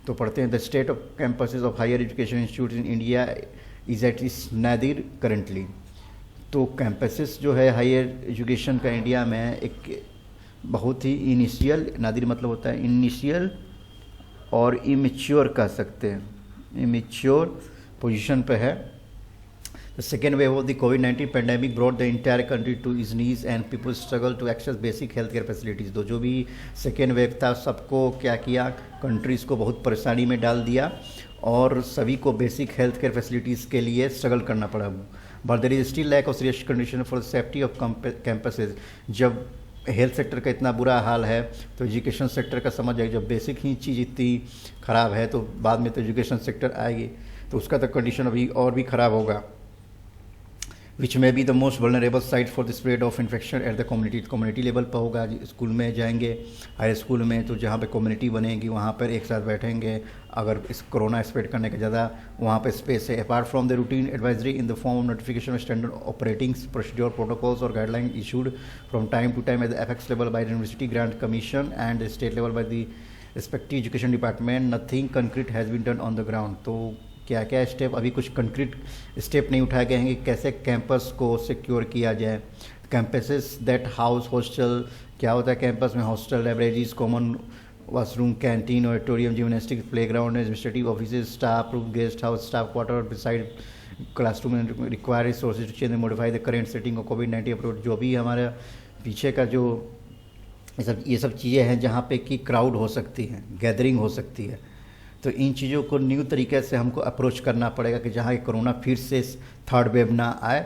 तो पढ़ते हैं the state of campuses of higher education institute in India is at its nadir currently. तो कैंपसेस जो है हायर एजुकेशन का इंडिया में एक बहुत ही इनिशियल, नादिर मतलब होता है इनिशियल और इमेच्योर कह सकते हैं, इमेच्योर पोजीशन पे है। The second wave of the COVID-19 pandemic brought the entire country to its knees and people struggled to access basic healthcare facilities। तो जो भी सेकेंड वेव था सबको क्या किया, कंट्रीज़ को बहुत परेशानी में डाल दिया और सभी को बेसिक हेल्थ केयर फैसिलिटीज़ के लिए स्ट्रगल करना पड़ा। But there is still lack of serious condition for safety of campuses. जब हेल्थ सेक्टर का इतना बुरा हाल है तो एजुकेशन सेक्टर का समझ आएगी। जब बेसिक ही चीज़ इतनी ख़राब है तो बाद में तो एजुकेशन सेक्टर आएगी, तो उसका तो कंडीशन अभी और भी ख़राब होगा। Which may be the most vulnerable site for the spread of infection at the community level पर होगा। स्कूल में जाएंगे, हाई स्कूल में, तो जहाँ पे कम्युनिटी बनेगी वहाँ पर एक साथ बैठेंगे। अगर इस कोरोना स्प्रेड करने का ज़्यादा वहाँ पे स्पेस है। Apart from the routine advisory in the form of notification of standard operating procedure protocols और guideline issued from time to time at the apex level by the university grant commission and state level by the respective education department nothing concrete has been done on the ground. तो क्या क्या step, अभी कुछ concrete step नहीं उठाए गए हैं कि कैसे कैंपस को सिक्योर किया जाए। कैंपसेस दैट हाउस हॉस्टल, क्या होता है कैंपस में, hostel, libraries, common washroom, canteen, auditorium, gymnastic, playground, administrative office, staff room, guest house, staff quarter, beside classroom, require resources to change and modify the current setting of कोविड-19 approach. जो भी हमारा पीछे का जो ये सब चीज़ें हैं जहाँ पे कि क्राउड हो सकती है, गैदरिंग हो सकती है, तो इन चीज़ों को न्यू तरीके से हमको अप्रोच करना पड़ेगा कि जहाँ कोरोना फिर से थर्ड वेव ना आए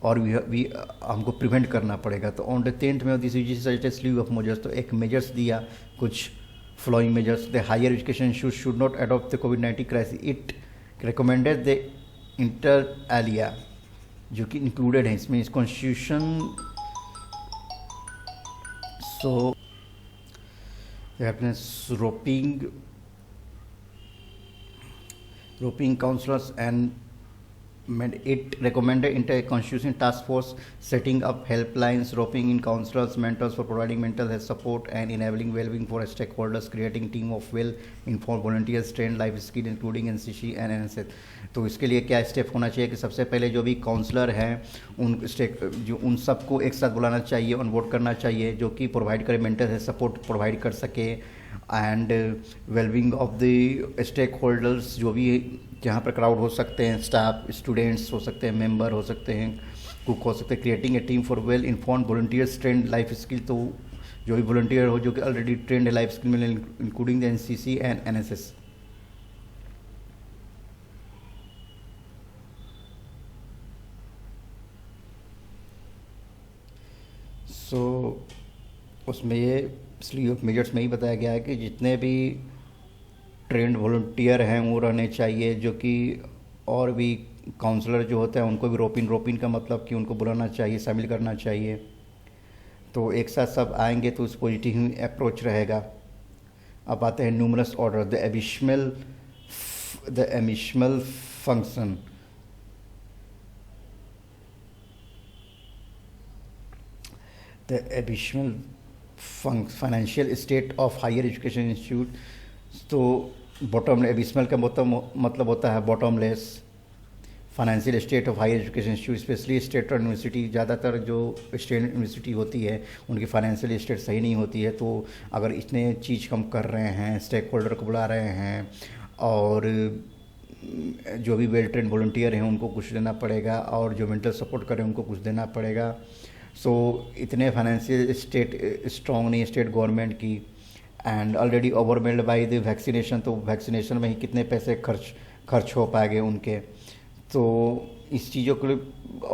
और भी हमको प्रिवेंट करना पड़ेगा। तो ऑन द 10th में this suggested sleeve of measures, तो एक मेजर्स दिया कुछ following measures. The higher education should not adopt the कोविड-19 crisis. It recommended the inter alia जो कि इंक्लूडेड है इसमें इस constitution. So roping counselors and it recommended inter-constitution task force setting up helplines, roping in counselors, mentors for providing mental health support and enabling well-being for stakeholders, creating team of well-informed volunteers, trained life skill including NCC and NSS। तो इसके लिए क्या step होना चाहिए कि सबसे पहले जो भी काउंसलर हैं उन सबको एक साथ बुलाना चाहिए, ऑनबोर्ड करना चाहिए, जो कि प्रोवाइड करे, मेंटल हेल्थ सपोर्ट प्रोवाइड कर सके and wellbeing of the stakeholders, जो भी जहाँ पर क्राउड हो सकते हैं, स्टाफ, स्टूडेंट्स हो सकते हैं, मेंबर हो सकते हैं, कुक हो सकते हैं, creating a team for well informed volunteers trend life skill. तो जो भी वॉलंटियर हो जो कि ऑलरेडी ट्रेंड है लाइफ स्किल में, including the NCC and NSS। सो उसमें ये स्लीव ऑफ मेजर्स में ही बताया गया है कि जितने भी ट्रेंड वॉलंटियर हैं वो रहने चाहिए, जो कि और भी काउंसलर जो होते हैं उनको भी रोपिन का मतलब कि उनको बुलाना चाहिए, शामिल करना चाहिए। तो एक साथ सब आएंगे तो उस पॉजिटिव अप्रोच रहेगा। अब आते हैं numerous order, the abysmal function. The additional financial state of higher education institute. तो बॉटम एबिसमल का मतलब होता है bottomless. Financial state of higher education institute, especially state और यूनिवर्सिटी, ज़्यादातर जो स्टेट यूनिवर्सिटी होती है उनकी फाइनेंशियल स्टेट सही नहीं होती है। तो अगर इतने चीज़ कम कर रहे हैं, स्टेक होल्डर को बुला रहे हैं और जो भी वेल ट्रेंड वॉलंटियर हैं उनको कुछ देना पड़ेगा और जो मेंटल सपोर्ट करें उनको कुछ देना पड़ेगा। सो इतने फाइनेंशियल स्टेट स्ट्रॉन्ग नहीं स्टेट गवर्नमेंट की, and already overwhelmed by the vaccination. तो वैक्सीनेशन में ही कितने पैसे खर्च हो पाएंगे उनके। तो इस चीज़ों के लिए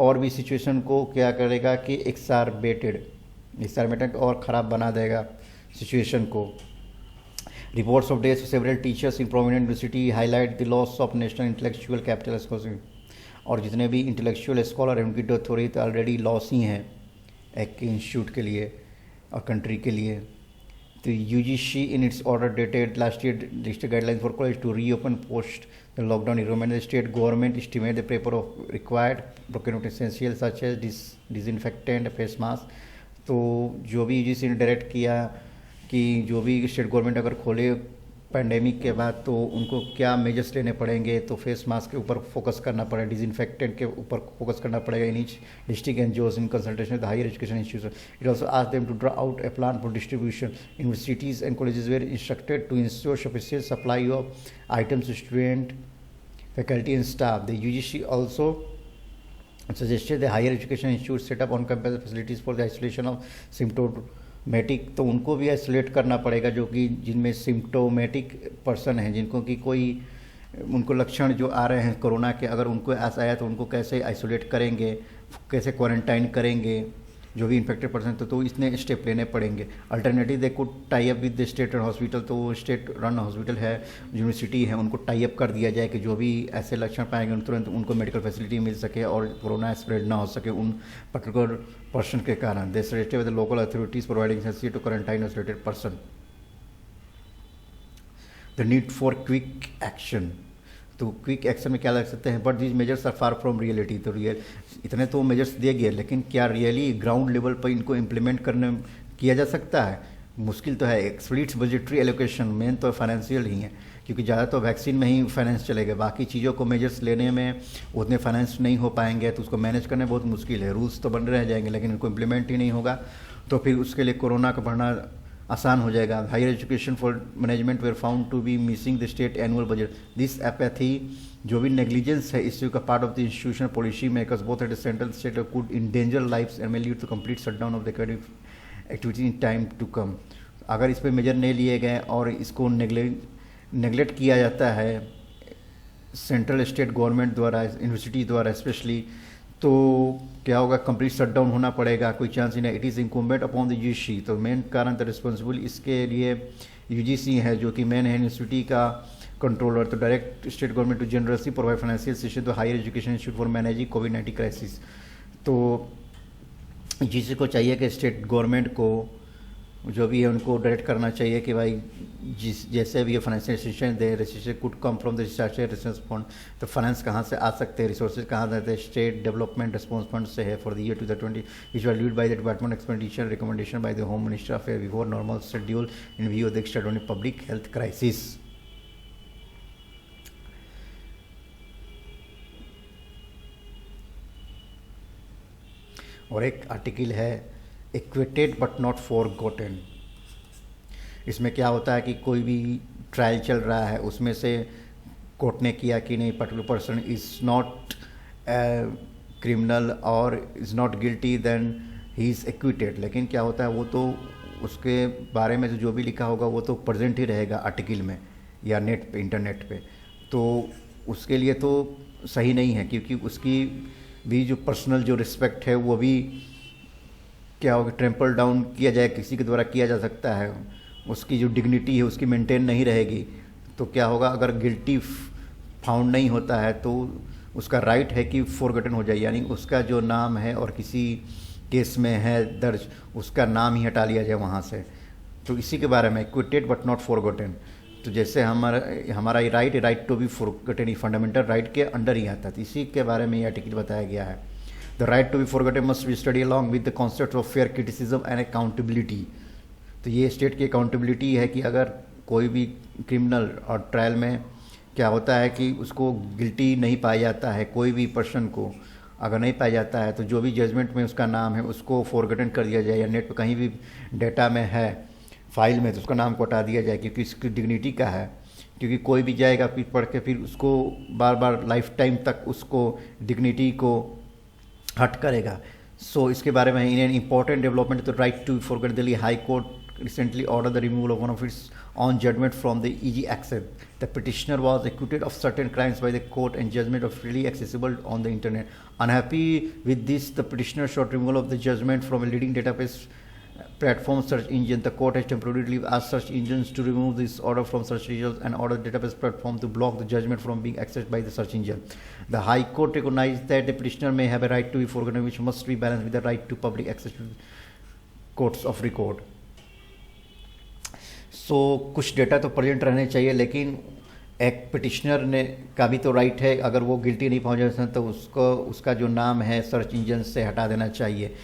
और भी सिचुएशन को क्या करेगा कि एक्सारबेटेड और ख़राब बना देगा सिचुएशन को। Reports of death several teachers in prominent university highlight the loss of national intellectual capital. और जितने भी इंटेलेक्चुअल स्कॉलर हैं उनकी डेथ हो रही तो ऑलरेडी लॉस ही है एक इंस्टीट्यूट के लिए और कंट्री के लिए। तो UGC in its order dated last year district guidelines for college to reopen post the lockdown environment. The state government estimate the paper of required procurement essentials such as disinfectant, face mask। तो जो भी UGC ने direct किया कि जो भी state government अगर खोले पैंडेमिक के बाद तो उनको क्या मेजर्स लेने पड़ेंगे, तो फेस मास्क के ऊपर फोकस करना पड़ेगा, डिसइंफेक्टेंट के ऊपर फोकस करना पड़ेगा in each district and those in consultation with higher education institution. It also ask them to draw out a plan for distribution. Universities and colleges were instructed to ensure sufficient supply of items to student, faculty and staff. The UGC also suggested the higher education institute set up on campus facilities for the isolation of symptomatic। तो उनको भी isolate करना पड़ेगा जो कि जिनमें symptomatic person हैं, जिनको कि कोई उनको लक्षण जो आ रहे हैं कोरोना के, अगर उनको ऐसा आया तो उनको कैसे आइसोलेट करेंगे, कैसे क्वारंटाइन करेंगे जो भी इन्फेक्टेड पर्सन। तो इतने स्टेप लेने पड़ेंगे। Alternative they could tie up with the state hospital. तो स्टेट रन हॉस्पिटल है, यूनिवर्सिटी है, उनको टाई अप कर दिया जाए कि जो भी ऐसे लक्षण पाएंगे तुरंत उनको मेडिकल फैसिलिटी मिल सके और कोरोना स्प्रेड ना हो सके उन पर्टिकुलर पर्सन के कारण। They suggested with the local authorities providing facility to quarantine isolated person. The need for quick action. तो क्विक एक्शन में क्या लग सकते हैं, but these measures are far from reality. तो इतने तो मेजर्स दिए गए लेकिन क्या रियली ग्राउंड लेवल पर इनको इम्प्लीमेंट किया जा सकता है। मुश्किल तो है। एक्सप्लिट्स बजटरी एलोकेशन मेन तो फाइनेंशियल ही है, क्योंकि ज़्यादा तो वैक्सीन में ही फाइनेंस चलेगा, बाकी चीज़ों को मेजर्स लेने में उतने फाइनेंस नहीं हो पाएंगे, तो उसको मैनेज करने बहुत मुश्किल है। रूल्स तो बन रह जाएंगे लेकिन उनको इम्प्लीमेंट ही नहीं होगा, तो फिर उसके लिए कोरोना का बढ़ना आसान हो जाएगा। Higher education for management were found to be missing the state annual budget. This apathy, जो भी नेग्लिजेंस है इस का part of the institution policy makers both at the central state could endanger lifes and may lead to complete shutdown of the academic activity in time to come. अगर इस पर major नहीं लिए गए और इसको नेगलेक्ट किया जाता है सेंट्रल स्टेट गवर्नमेंट द्वारा, यूनिवर्सिटी द्वारा स्पेशली, तो क्या होगा, कंप्लीट शटडाउन होना पड़ेगा, कोई चांस ही नहीं। It is incumbent upon the UGC, तो मेन कारण तो रिस्पॉन्सिबल इसके लिए यूजीसी है, जो कि मेन है यूनिवर्सिटी का कंट्रोलर। तो direct state government to generously provide financial assistance to higher education institute for managing कोविड-19 क्राइसिस। तो यूजीसी को चाहिए कि स्टेट गवर्नमेंट को जो भी है उनको डायरेक्ट करना चाहिए कि भाई जैसे भी ये financial assistance they, resources could come from the research research fund. तो फाइनेंस कहाँ से आ सकते हैं, रिसोर्सेज कहाँ से आते हैं, स्टेट डेवलपमेंट रिस्पॉन्स फंड से है for the year 2020 which were lead by the department expenditure recommendation by the home minister of before normal schedule in view of the extraordinary public health crisis. और एक article है equated but not forgotten. इसमें क्या होता है कि कोई भी ट्रायल चल रहा है, उसमें से कोर्ट ने किया कि नहीं particular person is not criminal और is not guilty, then he is acquitted. लेकिन क्या होता है, वो तो उसके बारे में जो भी लिखा होगा वो तो प्रेजेंट ही रहेगा आर्टिकल में या नेट पे, इंटरनेट पे, तो उसके लिए तो सही नहीं है, क्योंकि उसकी भी जो पर्सनल जो रिस्पेक्ट है वो भी क्या होगा, ट्रैम्पल डाउन किया जाए, किसी के द्वारा किया जा सकता है, उसकी जो डिग्निटी है उसकी मेंटेन नहीं रहेगी। तो क्या होगा, अगर गिल्टी फाउंड नहीं होता है तो उसका राइट है कि फॉरगॉटन हो जाए, यानी उसका जो नाम है और किसी केस में है दर्ज, उसका नाम ही हटा लिया जाए वहाँ से। तो इसी के बारे में इक्विटेड बट नॉट फॉरगॉटन। तो जैसे हमारा ये राइट टू बी फॉरगॉटन, ये फंडामेंटल राइट के अंडर ही आता है, तो इसी के बारे में ये आर्टिकल बताया गया है। The right to be forgotten must be studied along with the concept of fair criticism and accountability। तो ये स्टेट की अकाउंटेबिलिटी है कि अगर कोई भी क्रिमिनल और ट्रायल में क्या होता है कि उसको गिल्टी नहीं पाया जाता है, कोई भी पर्सन को अगर नहीं पाया जाता है, तो जो भी जजमेंट में उसका नाम है उसको फॉरगॉटन कर दिया जाए, या नेट पर कहीं भी डेटा में है फाइल में तो उसका नाम को हटा दिया जाए, क्योंकि इसकी डिग्निटी का है। क्योंकि कोई भी जाएगा फिर पढ़ के फिर उसको बार बार लाइफ टाइम तक उसको डिग्निटी को हट करेगा। सो इसके बारे में इन एन इम्पॉर्टेंट डेवलपमेंट तो right to forgot, Delhi high court recently order the removal of one of its own judgment from the easy access. The petitioner was acquitted of certain crimes by the court and judgment of freely accessible on the internet. Unhappy with this the petitioner sought removal of the judgment from a leading database platform search engine. The court has temporarily asked search engines to remove this order from search results and order the database platform to block the judgment from being accessed by the search engine. The High Court recognized that the petitioner may have a right to be forgotten, which must be balanced with the right to public access to courts of record. So कुछ data तो present रहने चाहिए, लेकिन एक petitioner ने का भी तो राइट है, अगर वो गिल्टी नहीं पहुंचा तो उसका जो नाम है सर्च इंजन से हटा देना चाहिए।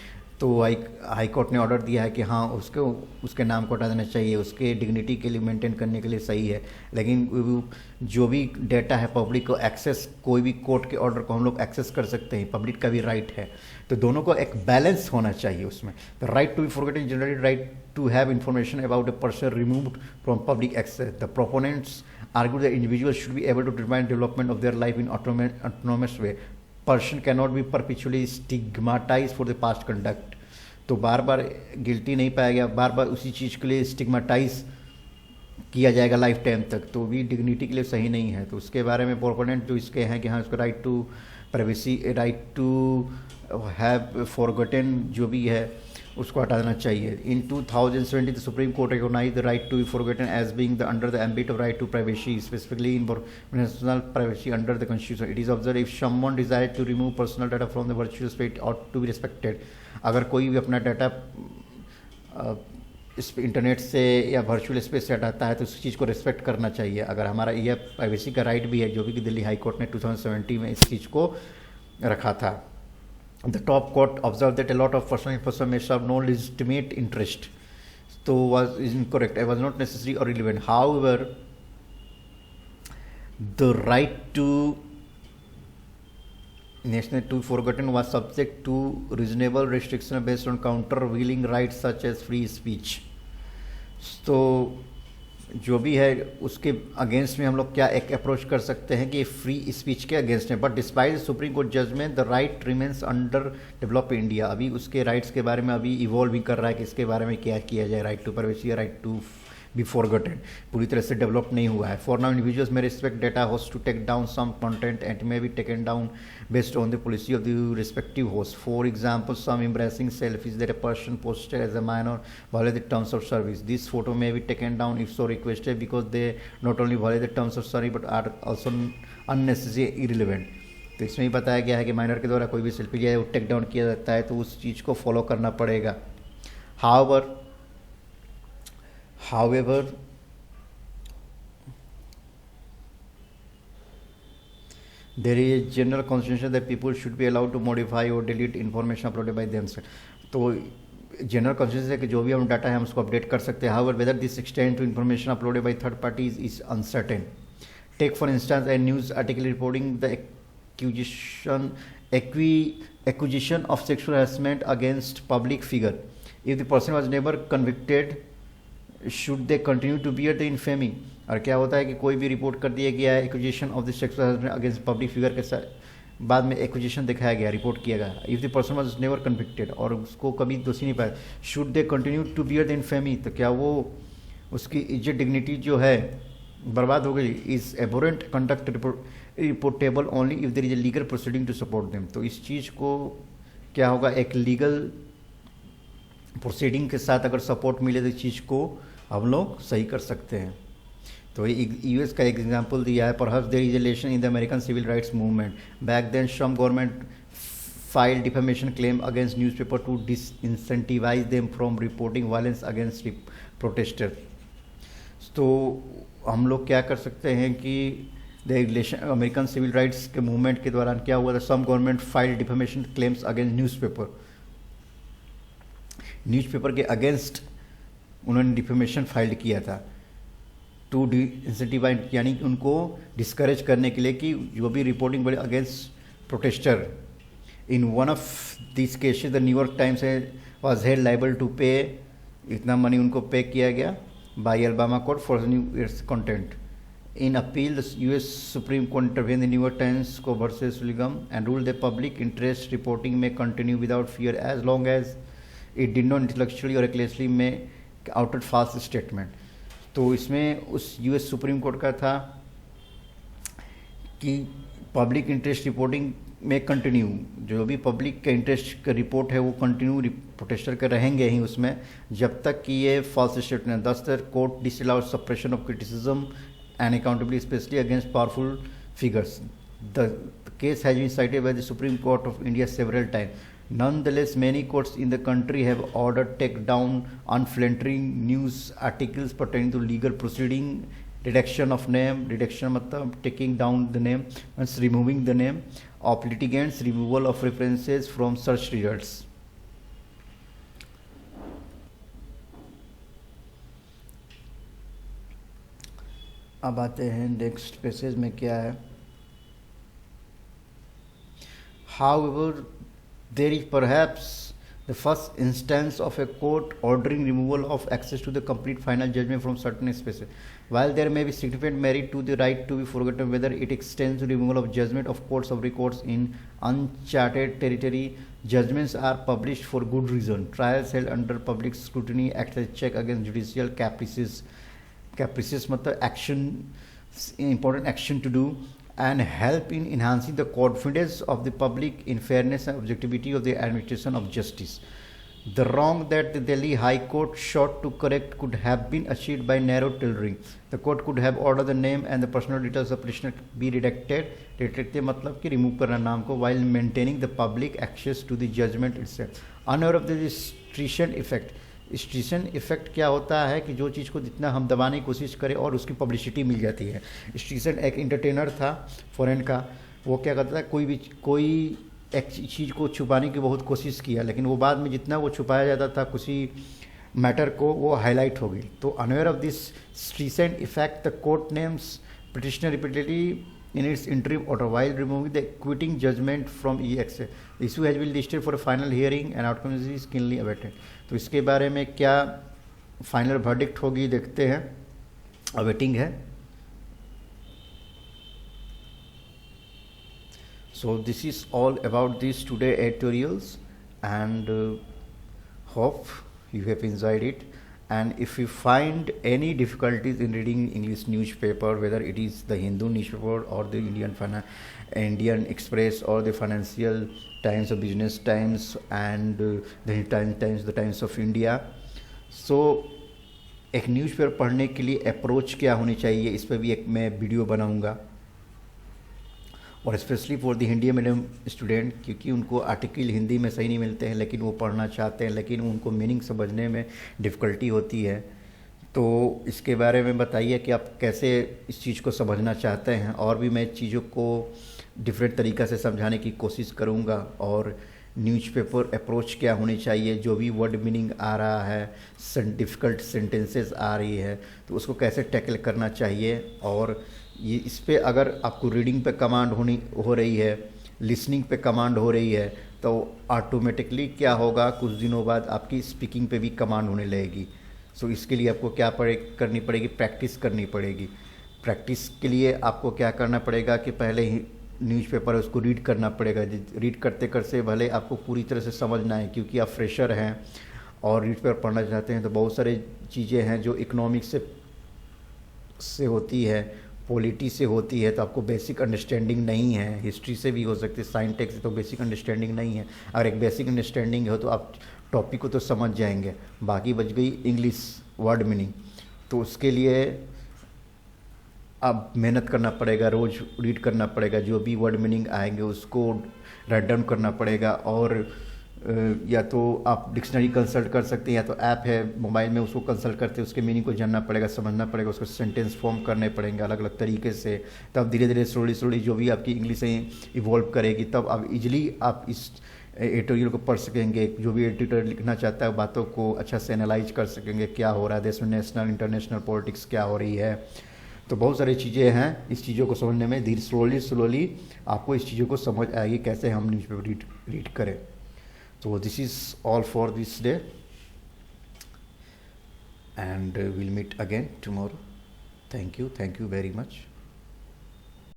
तो हाई कोर्ट ने ऑर्डर दिया है कि हाँ उसके नाम को हटा देना चाहिए, उसके डिग्निटी के लिए मेंटेन करने के लिए सही है। लेकिन जो भी डेटा है पब्लिक को एक्सेस, कोई भी कोर्ट के ऑर्डर को हम लोग एक्सेस कर सकते हैं, पब्लिक का भी राइट है, तो दोनों को एक बैलेंस होना चाहिए उसमें। The right to be forgotten generally right to have information about a person removed from public access. The proponents argue that individual should be able to determine development of their life in autonomous way. Person can not be perpetually stigmatize for the past conduct. तो बार बार guilty नहीं पाया गया, बार बार उसी चीज़ के लिए stigmatise किया जाएगा लाइफ टाइम तक, तो भी डिग्निटी के लिए सही नहीं है। तो उसके बारे में प्रोपोनेंट जो इसके हैं कि हाँ उसको right to privacy, right to have forgotten जो भी है उसको हटा देना चाहिए। In 2020 the supreme court recognise the right to be forgotten as being the under the ambit of right to privacy, specifically in personal privacy under the constitution. It is observe if someone desire to remove personal data from the virtual space ought to be respected. अगर कोई भी अपना data इस internet से या virtual space से हटाता है तो उस चीज़ को रिस्पेक्ट करना चाहिए। अगर हमारा यह प्राइवेसी का राइट भी है, जो भी कि दिल्ली हाई कोर्ट ने 2017 में इस चीज़ को रखा था। The top court observe that a lot of personal information में सर्व नो लेजिटिमेट इंटरेस्ट। तो was is incorrect. I was not necessary or relevant. However, the right to national to forgotten was subject to reasonable restriction based on countervailing rights such as free speech. तो जो भी है उसके against में हम लोग क्या एक अप्रोच कर सकते हैं कि फ्री स्पीच के अगेंस्ट है, but despite the supreme court judgment the right remains under develop India. अभी उसके राइट्स के बारे में अभी इवॉल्व भी कर रहा है कि इसके बारे में क्या किया जाए. Right to privacy, right to be forgotten पूरी तरह से डेवलप नहीं हुआ है. फॉर नाउ इंडिविजुअल्स में respect data host to take down some content and may be taken down based on the policy of the respective host. For example, some embarrassing selfies that a person posted as a minor violate the terms of service. This photo may be taken down if so requested because they not only violate the terms of service but are also unnecessary irrelevant. तो इसमें ही बताया गया है कि minor के द्वारा कोई भी सेल्फी है वो टेक डाउन किया जाता है तो उस चीज़ को फॉलो करना पड़ेगा. However, there is a general consensus that people should be allowed to modify or delete information uploaded by themselves. तो जनरल कंसेंसस है कि जो भी हम डाटा है हम उसको अपडेट कर सकते हैं. However whether this extend to information uploaded by third parties is uncertain. Take for instance a news article reporting the acquisition of sexual harassment against public figure. If the person was never convicted, should they continue to bear the infamy? और क्या होता है कि कोई भी report कर दिया गया है acquisition of the sexual harassment against public figure के साथ बाद में एक्विजिशन दिखाया गया, रिपोर्ट किया गया. If the person was never convicted और उसको कभी दोषी नहीं पाया, should they continue to bear the infamy, तो क्या वो उसकी इज्जत डिग्निटी जो है बर्बाद हो गई. Is aberrant conduct reportable only if there is a legal proceeding to support them. तो इस चीज़ को क्या होगा, एक लीगल प्रोसीडिंग के साथ अगर सपोर्ट मिले तो इस चीज़ को हम लोग सही कर सकते हैं. तो यूएस का एक एग्जांपल दिया है. Perhaps there is a lesson in the American civil rights movement. Back then some government file defamation claim against newspaper to disincentivise them from reporting violence against protester. तो हम लोग क्या कर सकते हैं कि अमेरिकन सिविल राइट्स के movement के दौरान क्या हुआ था, some government file defamation claims against newspaper के अगेंस्ट उन्होंने डिफेमेशन फाइल किया था टू इंसेंटिवाइज, यानी उनको डिस्करेज करने के लिए कि जो भी रिपोर्टिंग बड़े against protester. In one of this cases the New York Times was held liable to pay, इतना मनी उनको पे किया गया by Alabama court for its content. In appeal the US Supreme Court intervene the New York Times को versus William and rule the public interest reporting में continue without fear as long as it did not intellectually और recklessly में आउटेड fast statement. तो इसमें उस US Supreme court का था कि पब्लिक इंटरेस्ट रिपोर्टिंग में कंटिन्यू, जो भी पब्लिक का इंटरेस्ट का रिपोर्ट है वो कंटिन्यू प्रोटेस्टर के रहेंगे ही उसमें जब तक कि ये false statement. Thus the court disallowed suppression of criticism and accountability specially against powerful figures. The case has been cited by the supreme court of India several time. Nonetheless, many courts in the country have ordered take down unflattering news articles pertaining to legal proceeding, redaction of name, redaction matlab taking down the name, and removing the name of litigants, removal of references from search results. अब आते हैं next passage में क्या है. However, there is perhaps the first instance of a court ordering removal of access to the complete final judgment from certain spaces. While there may be significant merit to the right to be forgotten, whether it extends to removal of judgment of courts of records in uncharted territory, judgments are published for good reason. Trials held under public scrutiny act as a check against judicial caprices. Caprices मतलब action, important action to do, and help in enhancing the confidence of the public in fairness and objectivity of the administration of justice. The wrong that the Delhi High Court sought to correct could have been achieved by narrow tailoring. The court could have ordered the name and the personal details of petitioner be redacted. Redacted मतलब कि remove करना नाम को, while maintaining the public access to the judgment itself. Unaware of the restriction effect. Station effect क्या होता है कि जो चीज़ को जितना हम दबाने की कोशिश करें और उसकी पब्लिसिटी मिल जाती है. स्टेशन एक इंटरटेनर था फॉरेन का, वो क्या करता था, कोई एक चीज़ को छुपाने की बहुत कोशिश किया, लेकिन वो बाद में जितना वो छुपाया जाता था किसी मैटर को वो हाईलाइट होगी। तो unaware of this recent effect the court names petitioner repeatedly in its interim order while removing the quitting judgment from EX. The issue has been listed for a final hearing and outcome is keenly awaited. तो इसके बारे में क्या final verdict होगी देखते हैं, awaiting है। So this is all about these today editorials and hope you have enjoyed it. And if you find any difficulties in reading English newspaper, whether it is the Hindu newspaper or the Indian Express or the Financial Times or Business Times and the Times of India, so एक newspaper पढ़ने के लिए approach क्या होनी चाहिए, इस पर भी एक मैं वीडियो बनाऊंगा। और specially for the Hindi medium student, क्योंकि उनको आर्टिकल हिंदी में सही नहीं मिलते हैं लेकिन वो पढ़ना चाहते हैं, लेकिन उनको मीनिंग समझने में डिफ़िकल्टी होती है। तो इसके बारे में बताइए कि आप कैसे इस चीज़ को समझना चाहते हैं, और भी मैं चीज़ों को डिफरेंट तरीक़ा से समझाने की कोशिश करूँगा। और न्यूज़पेपर अप्रोच क्या होनी चाहिए, जो भी वर्ड मीनिंग आ रहा है, डिफ़िकल्ट सेंटेंसेस आ रही है, तो उसको कैसे टैकल करना चाहिए। और ये इस पे अगर आपको रीडिंग पे कमांड हो रही है, लिसनिंग पे कमांड हो रही है, तो ऑटोमेटिकली क्या होगा, कुछ दिनों बाद आपकी स्पीकिंग पे भी कमांड होने लगेगी। सो इसके लिए आपको क्या करनी पड़ेगी, प्रैक्टिस करनी पड़ेगी। प्रैक्टिस के लिए आपको क्या करना पड़ेगा कि पहले ही न्यूज़पेपर है उसको रीड करना पड़ेगा। रीड करते करते भले आपको पूरी तरह से समझना है, क्योंकि आप फ्रेशर हैं और न्यूज़पेपर पढ़ना चाहते हैं, तो बहुत सारी चीज़ें हैं जो इकोनॉमिक्स से होती है, पॉलिटी से होती है, तो आपको बेसिक अंडरस्टैंडिंग नहीं है। हिस्ट्री से भी हो सकती है, साइंस टेक से तो बेसिक अंडरस्टैंडिंग नहीं है। अगर एक बेसिक अंडरस्टैंडिंग हो तो आप टॉपिक को तो समझ जाएंगे, बाकी बच गई इंग्लिश वर्ड मीनिंग। तो उसके लिए अब मेहनत करना पड़ेगा, रोज़ रीड करना पड़ेगा, जो भी वर्ड मीनिंग आएंगे उसको राइट डाउन करना पड़ेगा। और या तो आप डिक्शनरी कंसल्ट कर सकते हैं, या तो ऐप है मोबाइल में उसको कंसल्ट करते हैं, उसके मीनिंग को जानना पड़ेगा, समझना पड़ेगा, उसको सेंटेंस फॉर्म करने पड़ेंगे अलग अलग तरीके से। तब धीरे धीरे स्लोली जो भी आपकी इंग्लिश इवॉल्व करेगी, तब आप इजीली आप इस एडिटोरियल को पढ़ सकेंगे। जो भी एडिटर लिखना चाहता है बातों को अच्छा से एनालाइज कर सकेंगे, क्या हो रहा है देश में, नेशनल इंटरनेशनल पॉलिटिक्स क्या हो रही है। तो बहुत सारी चीज़ें हैं, इस चीज़ों को समझने में धीरे स्लोली आपको इस चीज़ों को समझ आएगी कैसे हम न्यूज़पेपर रीड करें। So this is all for this day, and we'll meet again tomorrow. Thank you very much.